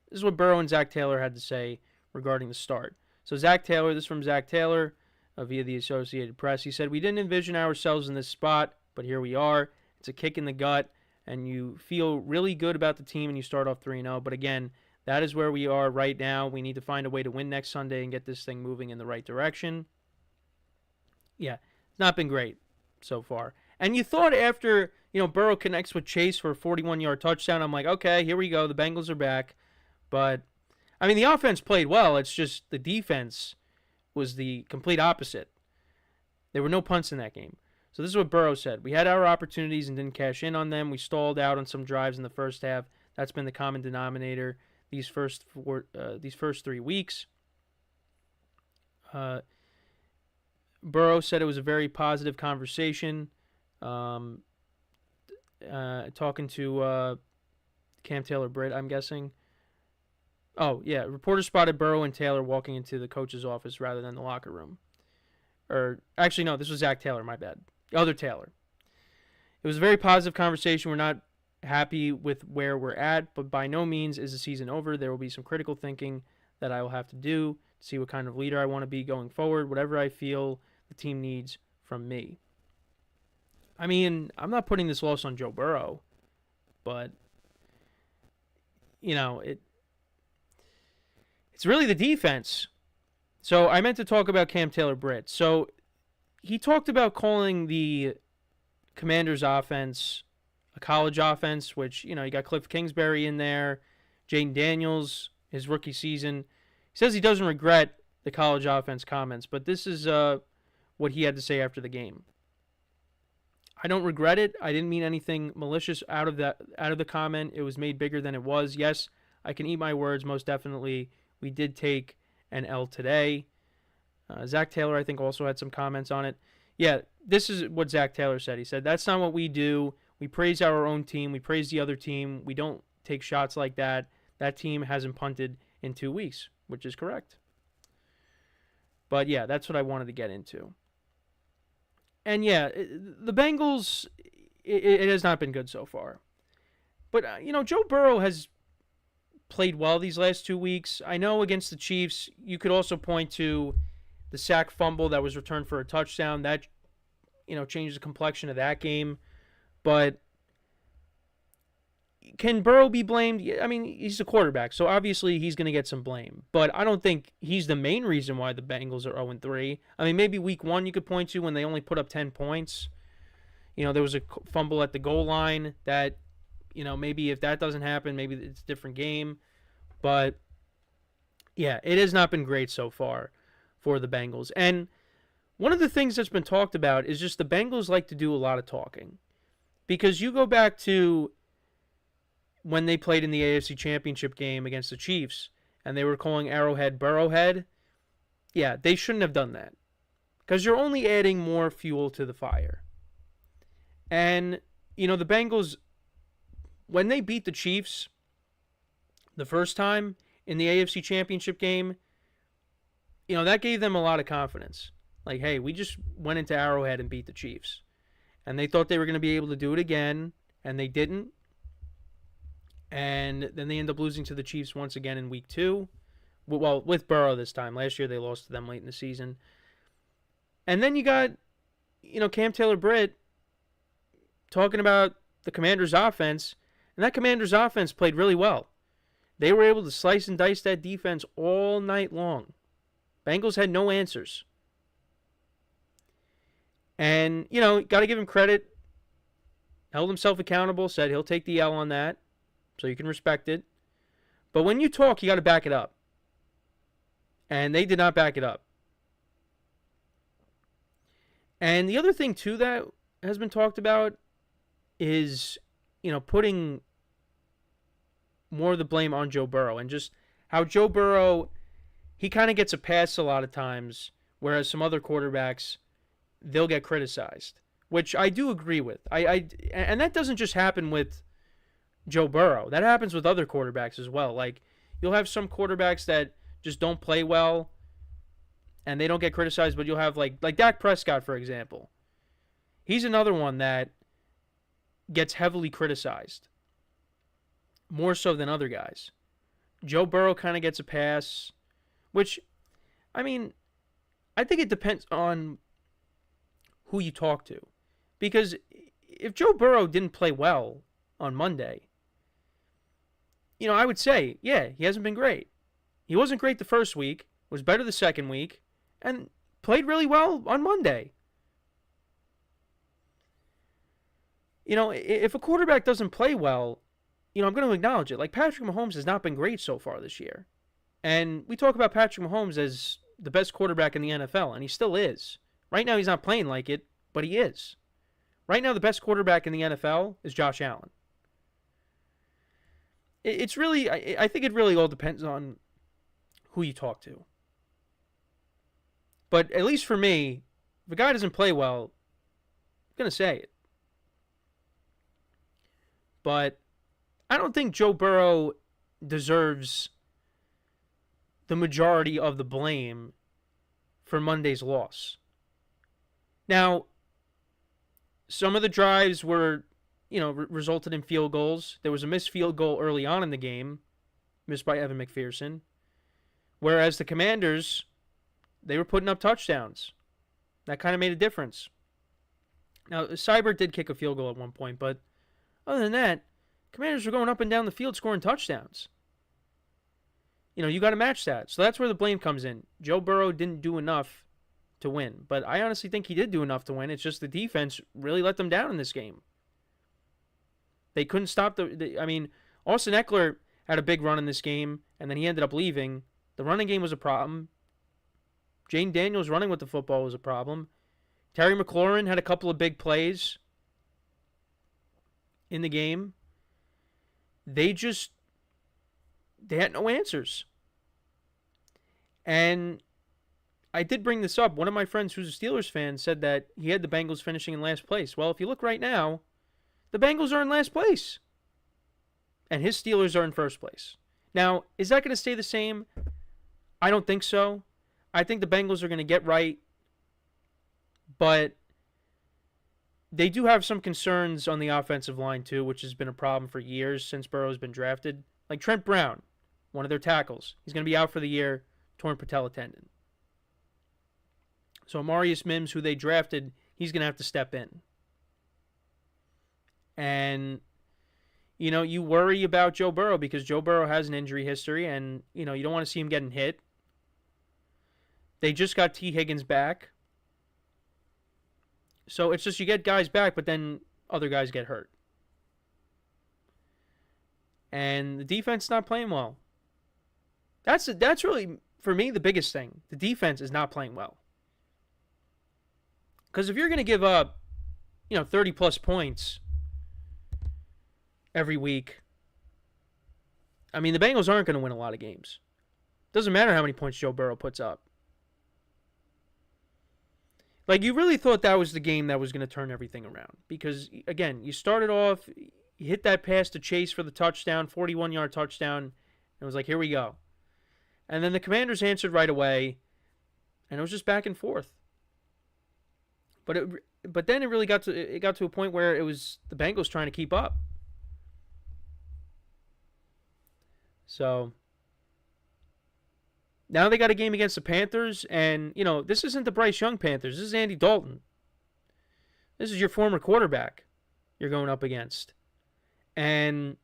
This is what Burrow and Zach Taylor had to say regarding the start. So Zach Taylor, this is from Zach Taylor via the Associated Press. He said, "We didn't envision ourselves in this spot, but here we are. It's a kick in the gut, and you feel really good about the team, and you start off 3-0. But again, that is where we are right now. We need to find a way to win next Sunday and get this thing moving in the right direction." Yeah, it's not been great so far. And you thought after, Burrow connects with Chase for a 41-yard touchdown, I'm like, okay, here we go. The Bengals are back. But, the offense played well. It's just the defense was the complete opposite. There were no punts in that game. So this is what Burrow said. "We had our opportunities and didn't cash in on them. We stalled out on some drives in the first half. That's been the common denominator these first 3 weeks." Burrow said it was a very positive conversation. Talking to Cam Taylor-Britt, I'm guessing. Oh, yeah. Reporters spotted Burrow and Taylor walking into the coach's office rather than the locker room. Or, actually, no, this was Zach Taylor, my bad. The other Taylor. "It was a very positive conversation. We're not happy with where we're at, but by no means is the season over. There will be some critical thinking that I will have to do to see what kind of leader I want to be going forward, whatever I feel the team needs from me. I mean, I'm not putting this loss on Joe Burrow, but, it's really the defense. So I meant to talk about Cam Taylor-Britt. So he talked about calling the Commanders' offense a college offense, which, you got Cliff Kingsbury in there, Jaden Daniels, his rookie season. He says he doesn't regret the college offense comments, but this is what he had to say after the game. I don't regret it. I didn't mean anything malicious out of the comment. It was made bigger than it was. Yes, I can eat my words, most definitely. We did take an L today. Zach Taylor, I think, also had some comments on it. Yeah, this is what Zach Taylor said. He said, that's not what we do. We praise our own team. We praise the other team. We don't take shots like that. That team hasn't punted in 2 weeks, which is correct. But, yeah, that's what I wanted to get into. And, yeah, the Bengals, it has not been good so far. But, Joe Burrow has played well these last 2 weeks. I know against the Chiefs, you could also point to the sack fumble that was returned for a touchdown. That, changed the complexion of that game. But can Burrow be blamed? I mean, he's a quarterback, so obviously he's going to get some blame. But I don't think he's the main reason why the Bengals are 0-3. I mean, maybe week 1 you could point to when they only put up 10 points. There was a fumble at the goal line that, maybe if that doesn't happen, maybe it's a different game. But, yeah, it has not been great so far for the Bengals. And one of the things that's been talked about is just the Bengals like to do a lot of talking. Because you go back to when they played in the AFC Championship game against the Chiefs, and they were calling Arrowhead Burrowhead. Yeah, they shouldn't have done that. Because you're only adding more fuel to the fire. And, the Bengals, when they beat the Chiefs the first time in the AFC Championship game, that gave them a lot of confidence. Like, hey, we just went into Arrowhead and beat the Chiefs. And they thought they were going to be able to do it again, and they didn't. And then they end up losing to the Chiefs once again in week 2. Well, with Burrow this time. Last year they lost to them late in the season. And then you got, Cam Taylor-Britt talking about the Commanders' offense. And that Commanders' offense played really well. They were able to slice and dice that defense all night long. Bengals had no answers. And, got to give him credit. Held himself accountable, said he'll take the L on that. So you can respect it. But when you talk, you got to back it up. And they did not back it up. And the other thing, too, that has been talked about is, putting more of the blame on Joe Burrow. And just how Joe Burrow, he kind of gets a pass a lot of times, whereas some other quarterbacks, they'll get criticized, which I do agree with. And that doesn't just happen with Joe Burrow. That happens with other quarterbacks as well. Like, you'll have some quarterbacks that just don't play well, and they don't get criticized, but you'll have, like Dak Prescott, for example. He's another one that gets heavily criticized, more so than other guys. Joe Burrow kind of gets a pass, which, I mean, I think it depends on who you talk to. Because if Joe Burrow didn't play well on Monday, I would say, yeah, he hasn't been great. He wasn't great the first week, was better the second week, and played really well on Monday. If a quarterback doesn't play well, I'm going to acknowledge it. Like, Patrick Mahomes has not been great so far this year. And we talk about Patrick Mahomes as the best quarterback in the NFL, and he still is. Right now, he's not playing like it, but he is. Right now, the best quarterback in the NFL is Josh Allen. It's really, I think it really all depends on who you talk to. But at least for me, if a guy doesn't play well, I'm going to say it. But I don't think Joe Burrow deserves the majority of the blame for Monday's loss. Now, some of the drives were, resulted in field goals. There was a missed field goal early on in the game, missed by Evan McPherson. Whereas the Commanders, they were putting up touchdowns. That kind of made a difference. Now, Seibert did kick a field goal at one point, but other than that, Commanders were going up and down the field scoring touchdowns. You got to match that. So that's where the blame comes in. Joe Burrow didn't do enough to win, but I honestly think he did do enough to win. It's just the defense really let them down in this game. They couldn't stop Austin Eckler had a big run in this game, and then he ended up leaving. The running game was a problem. Jane Daniels running with the football was a problem. Terry McLaurin had a couple of big plays in the game. They had no answers. And I did bring this up. One of my friends who's a Steelers fan said that he had the Bengals finishing in last place. Well, if you look right now, the Bengals are in last place. And his Steelers are in first place. Now, is that going to stay the same? I don't think so. I think the Bengals are going to get right. But they do have some concerns on the offensive line, too, which has been a problem for years since Burrow's been drafted. Like Trent Brown, one of their tackles. He's going to be out for the year, torn patella tendon. So Amarius Mims, who they drafted, he's going to have to step in. And, you worry about Joe Burrow because Joe Burrow has an injury history and, you don't want to see him getting hit. They just got T. Higgins back. So it's just you get guys back, but then other guys get hurt. And the defense is not playing well. That's really, for me, the biggest thing. The defense is not playing well. Because if you're going to give up, 30-plus points every week, the Bengals aren't going to win a lot of games. Doesn't matter how many points Joe Burrow puts up. Like, you really thought that was the game that was going to turn everything around. Because, again, you started off, you hit that pass to Chase for the touchdown, 41-yard touchdown, and it was like, here we go. And then the Commanders answered right away, and it was just back and forth. But then it really got to a point where it was the Bengals trying to keep up. So now they got a game against the Panthers, and, this isn't the Bryce Young Panthers. This is Andy Dalton. This is your former quarterback you're going up against. And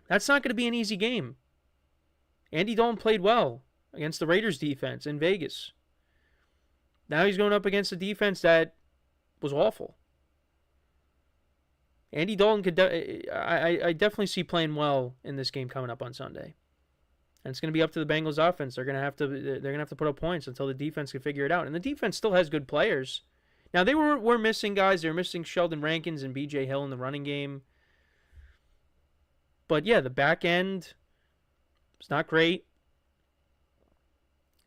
that's not going to be an easy game. Andy Dalton played well against the Raiders defense in Vegas. Now he's going up against a defense that was awful. Andy Dalton could I definitely see playing well in this game coming up on Sunday. And it's going to be up to the Bengals offense. They're going to have to put up points until the defense can figure it out. And the defense still has good players. Now they were missing guys. They were missing Sheldon Rankins and BJ Hill in the running game. But yeah, the back end, it's not great.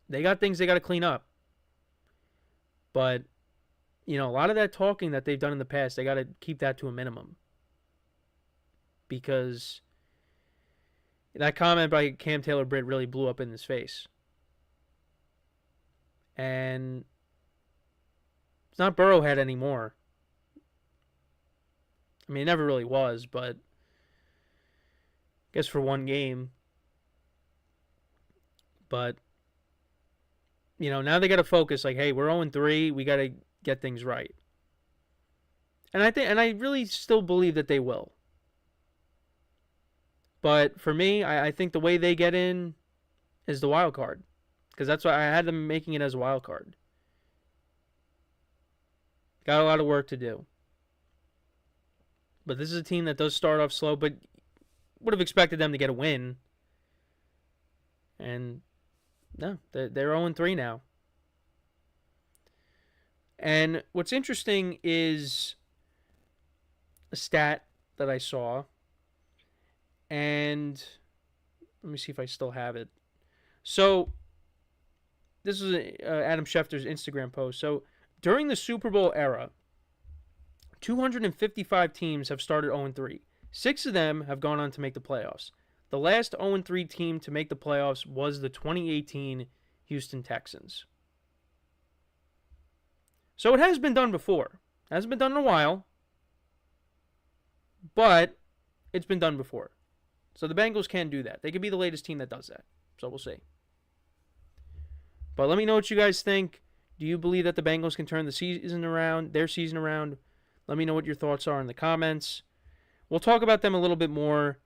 They got things they got to clean up. But, a lot of that talking that they've done in the past, they got to keep that to a minimum. Because that comment by Cam Taylor-Britt really blew up in his face. And it's not Burrowhead anymore. It never really was, but I guess for one game. But now they got to focus. Like, hey, we're 0-3. We got to get things right. And I really still believe that they will. But for me, I think the way they get in is the wild card, because that's why I had them making it as a wild card. Got a lot of work to do. But this is a team that does start off slow, but would have expected them to get a win. And no, they're 0-3 now. And what's interesting is a stat that I saw. And let me see if I still have it. So this is Adam Schefter's Instagram post. So during the Super Bowl era, 255 teams have started 0-3. 6 of them have gone on to make the playoffs. The last 0-3 team to make the playoffs was the 2018 Houston Texans. So it has been done before. It hasn't been done in a while. but it's been done before. So the Bengals can do that. They could be the latest team that does that. So we'll see. But let me know what you guys think. Do you believe that the Bengals can turn their season around? Let me know what your thoughts are in the comments. We'll talk about them a little bit more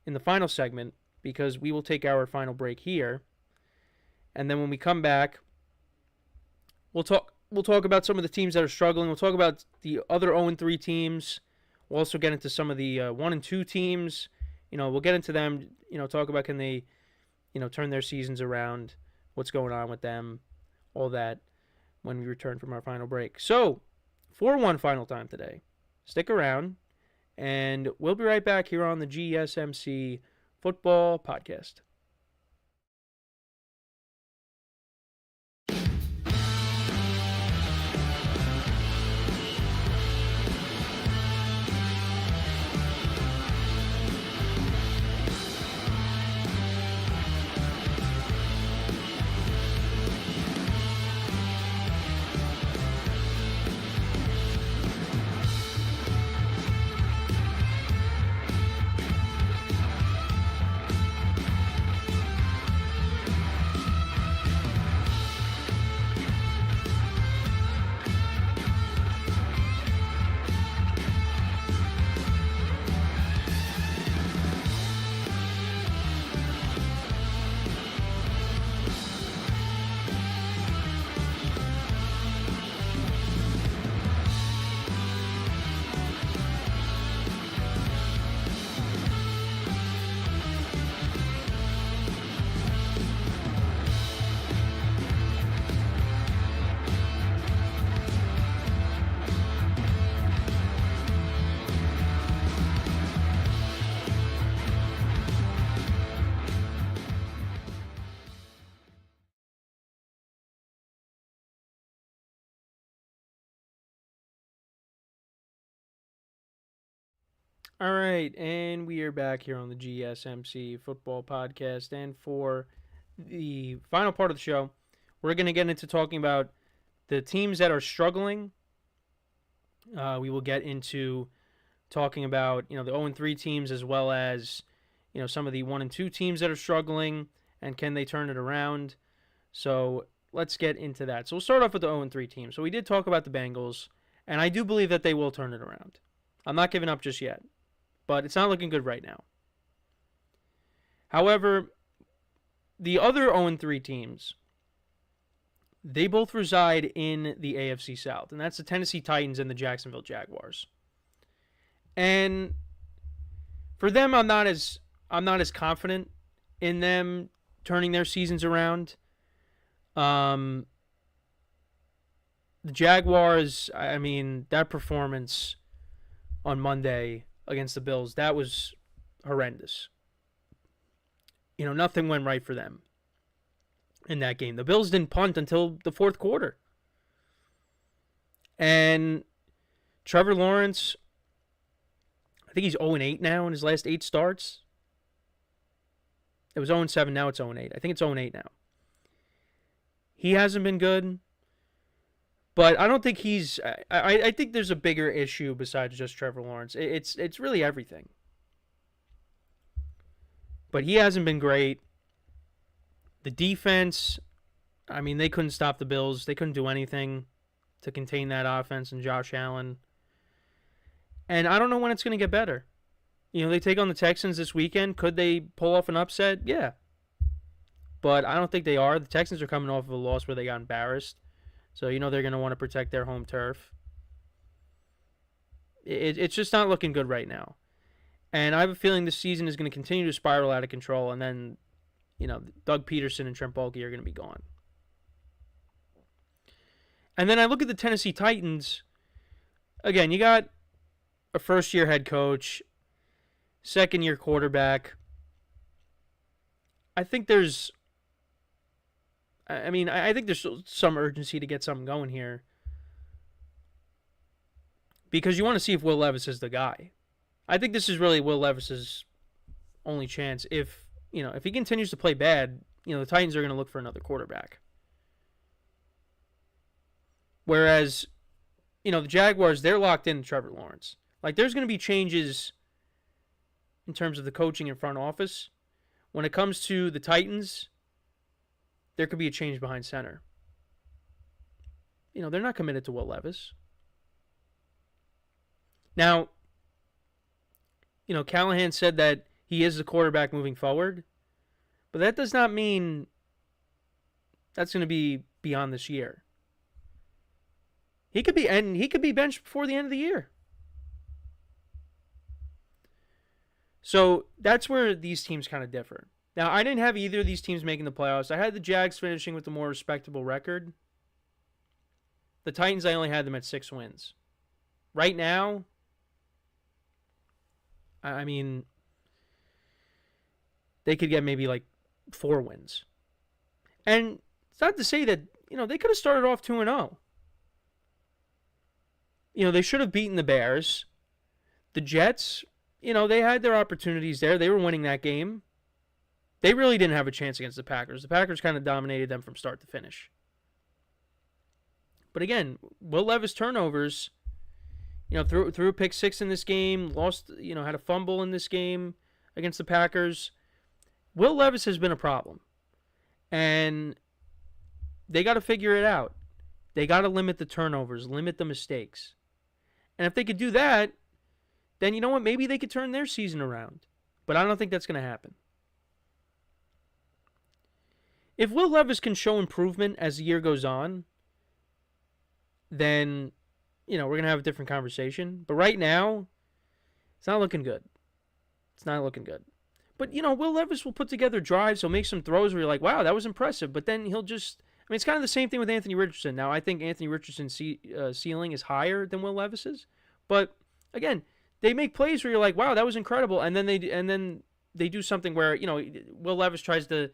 in the final segment because we will take our final break here. And then when we come back, we'll talk about some of the teams that are struggling. We'll talk about the other 0-3 teams. We'll also get into some of the 1-2 teams. We'll get into them, talk about can they, turn their seasons around, what's going on with them, all that when we return from our final break. So, for one final time today, stick around, and we'll be right back here on the GSMC Football Podcast. All right, and we are back here on the GSMC Football Podcast. And for the final part of the show, we're going to get into talking about the teams that are struggling. We will get into talking about, the 0-3 teams as well as, some of the 1-2 teams that are struggling and can they turn it around. So let's get into that. So we'll start off with the 0-3 team. So we did talk about the Bengals, and I do believe that they will turn it around. I'm not giving up just yet, but it's not looking good right now. However, the other 0-3 teams, they both reside in the AFC South, and that's the Tennessee Titans and the Jacksonville Jaguars. And for them, I'm not as confident in them turning their seasons around. The Jaguars, that performance on Monday against the Bills, that was horrendous. Nothing went right for them in that game. The Bills didn't punt until the fourth quarter. And Trevor Lawrence, I think he's 0-8 now in his last 8 starts. It was 0-7, now it's 0-8. I think it's 0-8 now. He hasn't been good. But I don't think he's... I think there's a bigger issue besides just Trevor Lawrence. It's really everything. But he hasn't been great. The defense, they couldn't stop the Bills. They couldn't do anything to contain that offense and Josh Allen. And I don't know when it's going to get better. They take on the Texans this weekend. Could they pull off an upset? Yeah. But I don't think they are. The Texans are coming off of a loss where they got embarrassed. So, they're going to want to protect their home turf. It's just not looking good right now. And I have a feeling this season is going to continue to spiral out of control. And then, Doug Peterson and Trent Baalke are going to be gone. And then I look at the Tennessee Titans. Again, you got a first-year head coach, second-year quarterback. I think there's some urgency to get something going here because you want to see if Will Levis is the guy. I think this is really Will Levis's only chance. If he continues to play bad, the Titans are going to look for another quarterback. Whereas, the Jaguars, they're locked in Trevor Lawrence. Like, there's going to be changes in terms of the coaching and front office. When it comes to the Titans, there could be a change behind center. They're not committed to Will Levis. Now, Callahan said that he is the quarterback moving forward, but that does not mean that's going to be beyond this year. He could be benched before the end of the year. So that's where these teams kind of differ. Now, I didn't have either of these teams making the playoffs. I had the Jags finishing with a more respectable record. The Titans, I only had them at 6 wins. Right now, I mean, they could get maybe like 4 wins. And it's not to say that, they could have started off 2-0. They should have beaten the Bears. The Jets, they had their opportunities there. They were winning that game. They really didn't have a chance against the Packers. The Packers kind of dominated them from start to finish. But again, Will Levis turnovers, threw a pick 6 in this game, lost, had a fumble in this game against the Packers. Will Levis has been a problem. And they got to figure it out. They got to limit the turnovers, limit the mistakes. And if they could do that, then you know what? Maybe they could turn their season around. But I don't think that's going to happen. If Will Levis can show improvement as the year goes on, then, we're going to have a different conversation. But right now, it's not looking good. It's not looking good. But, Will Levis will put together drives. He'll make some throws where you're like, wow, that was impressive. But then he'll just, it's kind of the same thing with Anthony Richardson. Now, I think Anthony Richardson's ceiling is higher than Will Levis's. But, again, they make plays where you're like, wow, that was incredible. And then they do something where, Will Levis tries to,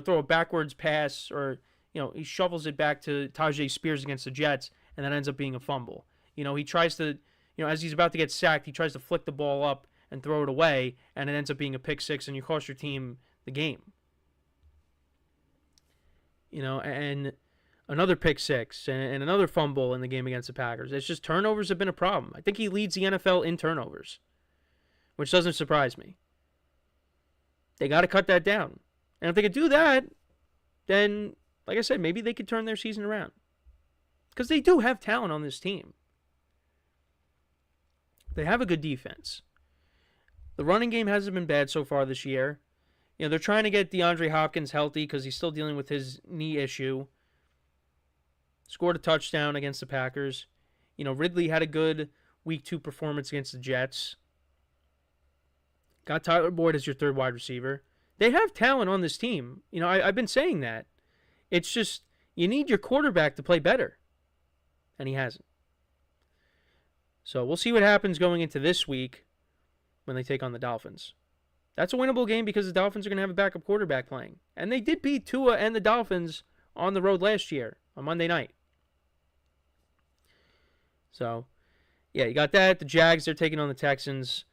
throw a backwards pass or, he shovels it back to Tajay Spears against the Jets, and that ends up being a fumble. He tries to, as he's about to get sacked, he tries to flick the ball up and throw it away, and it ends up being a pick 6, and you cost your team the game. And another pick 6 and another fumble in the game against the Packers. It's just turnovers have been a problem. I think he leads the NFL in turnovers, which doesn't surprise me. They got to cut that down. And if they could do that, then, like I said, maybe they could turn their season around. Because they do have talent on this team. They have a good defense. The running game hasn't been bad so far this year. They're trying to get DeAndre Hopkins healthy because he's still dealing with his knee issue. Scored a touchdown against the Packers. Ridley had a good Week 2 performance against the Jets. Got Tyler Boyd as your third wide receiver. They have talent on this team. I've been saying that. It's just, you need your quarterback to play better. And he hasn't. So we'll see what happens going into this week when they take on the Dolphins. That's a winnable game because the Dolphins are going to have a backup quarterback playing. And they did beat Tua and the Dolphins on the road last year on Monday night. So, yeah, you got that. The Jags, they're taking on the Texans.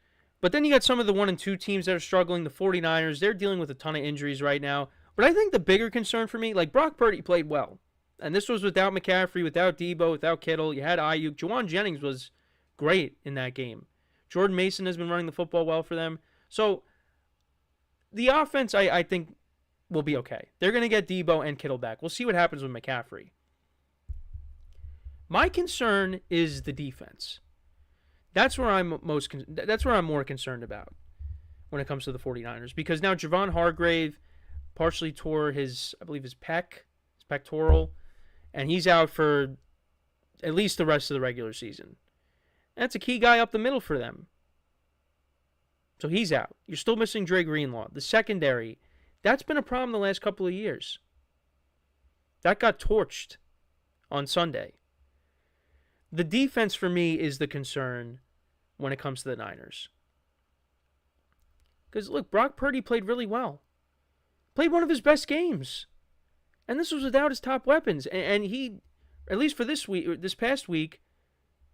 But then you got some of the 1 and 2 teams that are struggling. The 49ers, they're dealing with a ton of injuries right now. But I think the bigger concern for me, like Brock Purdy played well. And this was without McCaffrey, without Debo, without Kittle. You had Ayuk. Juwan Jennings was great in that game. Jordan Mason has been running the football well for them. So the offense, I think, will be okay. They're going to get Debo and Kittle back. We'll see what happens with McCaffrey. My concern is the defense. That's where I'm more concerned about when it comes to the 49ers. Because now Javon Hargrave partially tore his pectoral, and he's out for at least the rest of the regular season. That's a key guy up the middle for them. So he's out. You're still missing Dre Greenlaw. The secondary, that's been a problem the last couple of years. That got torched on Sunday. The defense for me is the concern when it comes to the Niners. Because, look, Brock Purdy played really well. Played one of his best games. And this was without his top weapons. And he, at least for this past week,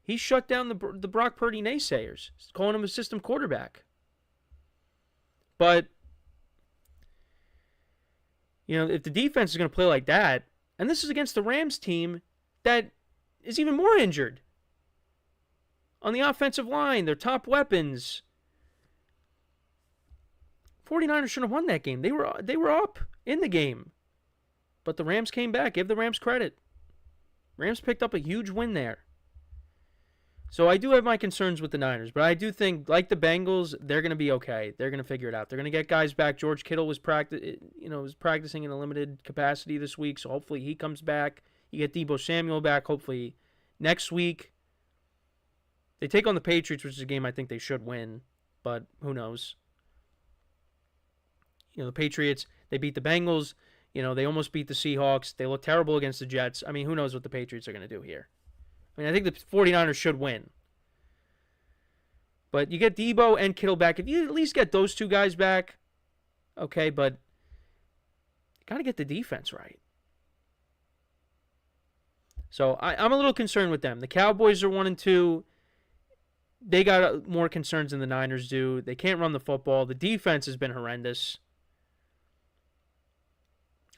he shut down the Brock Purdy naysayers, calling him a system quarterback. But, if the defense is going to play like that, and this is against the Rams team that is even more injured. On the offensive line, their top weapons. 49ers should have won that game. They were up in the game. But the Rams came back. Give the Rams credit. Rams picked up a huge win there. So I do have my concerns with the Niners, but I do think, like the Bengals, they're going to be okay. They're going to figure it out. They're going to get guys back. George Kittle was practicing in a limited capacity this week, so hopefully he comes back. You get Deebo Samuel back, hopefully next week. They take on the Patriots, which is a game I think they should win, but who knows? The Patriots, they beat the Bengals. They almost beat the Seahawks. They look terrible against the Jets. I mean, who knows what the Patriots are going to do here? I think the 49ers should win. But you get Deebo and Kittle back. If you at least get those two guys back, okay, but you got to get the defense right. So I'm a little concerned with them. The Cowboys are 1-2. They got more concerns than the Niners do. They can't run the football. The defense has been horrendous.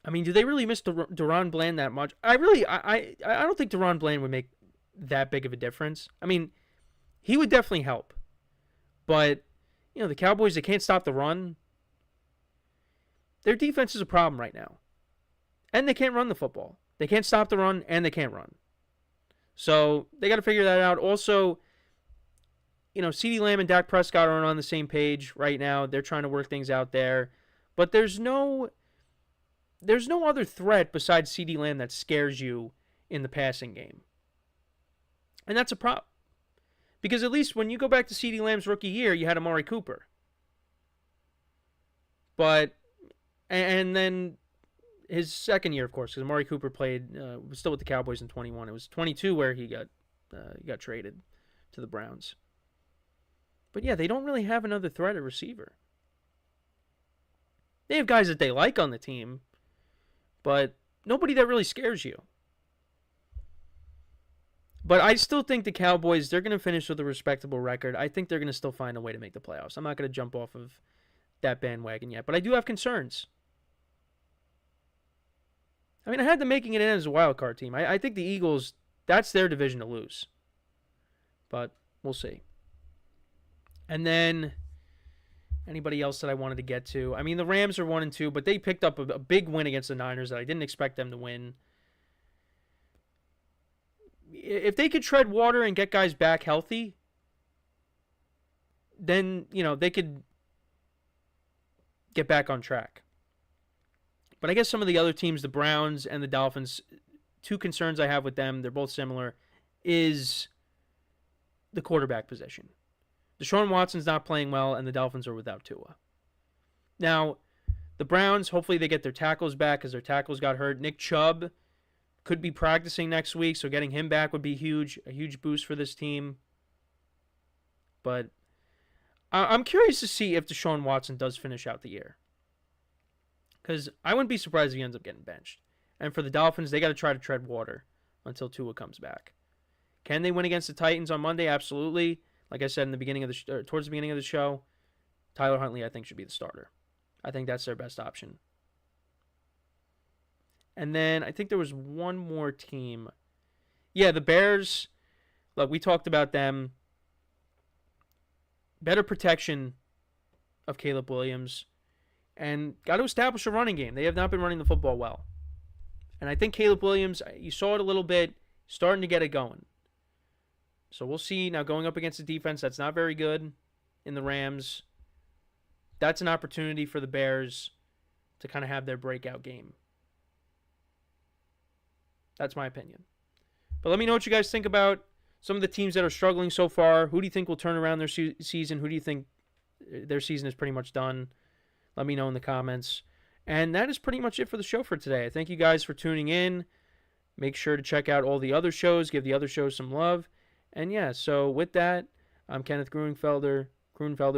I mean, do they really miss Deron Bland that much? I don't think Deron Bland would make that big of a difference. I mean, he would definitely help. But, the Cowboys, they can't stop the run. Their defense is a problem right now. And they can't run the football. They can't stop the run, and they can't run. So, they got to figure that out. Also, CeeDee Lamb and Dak Prescott aren't on the same page right now. They're trying to work things out there. But there's no other threat besides CeeDee Lamb that scares you in the passing game. And that's a problem. Because at least when you go back to CeeDee Lamb's rookie year, you had Amari Cooper. And then his second year, of course, because Amari Cooper was still with the Cowboys in 21. It was 22 where he got traded to the Browns. But yeah, they don't really have another threat at receiver. They have guys that they like on the team, but nobody that really scares you. But I still think the Cowboys, they're going to finish with a respectable record. I think they're going to still find a way to make the playoffs. I'm not going to jump off of that bandwagon yet, but I do have concerns. I mean, I had them making it in as a wild card team. I think the Eagles, that's their division to lose. But we'll see. And then anybody else that I wanted to get to? I mean, the Rams are 1-2, but they picked up a big win against the Niners that I didn't expect them to win. If they could tread water and get guys back healthy, then, they could get back on track. But I guess some of the other teams, the Browns and the Dolphins, two concerns I have with them, they're both similar, is the quarterback position. Deshaun Watson's not playing well, and the Dolphins are without Tua. Now, the Browns, hopefully they get their tackles back because their tackles got hurt. Nick Chubb could be practicing next week, so getting him back would be a huge boost for this team. But I'm curious to see if Deshaun Watson does finish out the year. Because I wouldn't be surprised if he ends up getting benched. And for the Dolphins, they got to try to tread water until Tua comes back. Can they win against the Titans on Monday? Absolutely. Like I said in the beginning of towards the beginning of the show, Tyler Huntley, I think, should be the starter. I think that's their best option. And then I think there was one more team. Yeah, the Bears. Look, we talked about them. Better protection of Caleb Williams. And got to establish a running game. They have not been running the football well. And I think Caleb Williams, you saw it a little bit, starting to get it going. So we'll see. Now going up against a defense that's not very good in the Rams, that's an opportunity for the Bears to kind of have their breakout game. That's my opinion. But let me know what you guys think about some of the teams that are struggling so far. Who do you think will turn around their season? Who do you think their season is pretty much done? Let me know in the comments. And that is pretty much it for the show for today. I thank you guys for tuning in. Make sure to check out all the other shows. Give the other shows some love. And yeah, so with that, I'm Kenneth Grunfelder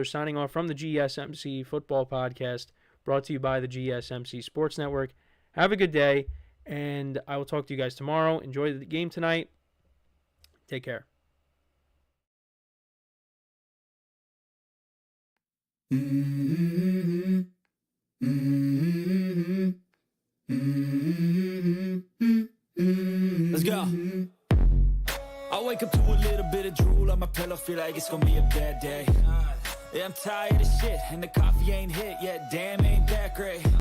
signing off from the GSMC Football Podcast, brought to you by the GSMC Sports Network. Have a good day, and I will talk to you guys tomorrow. Enjoy the game tonight. Take care. Let's go. I wake up to a little bit of drool on my pillow, feel like it's gonna be a bad day. Yeah, I'm tired of shit, and the coffee ain't hit yet. Damn, ain't that great.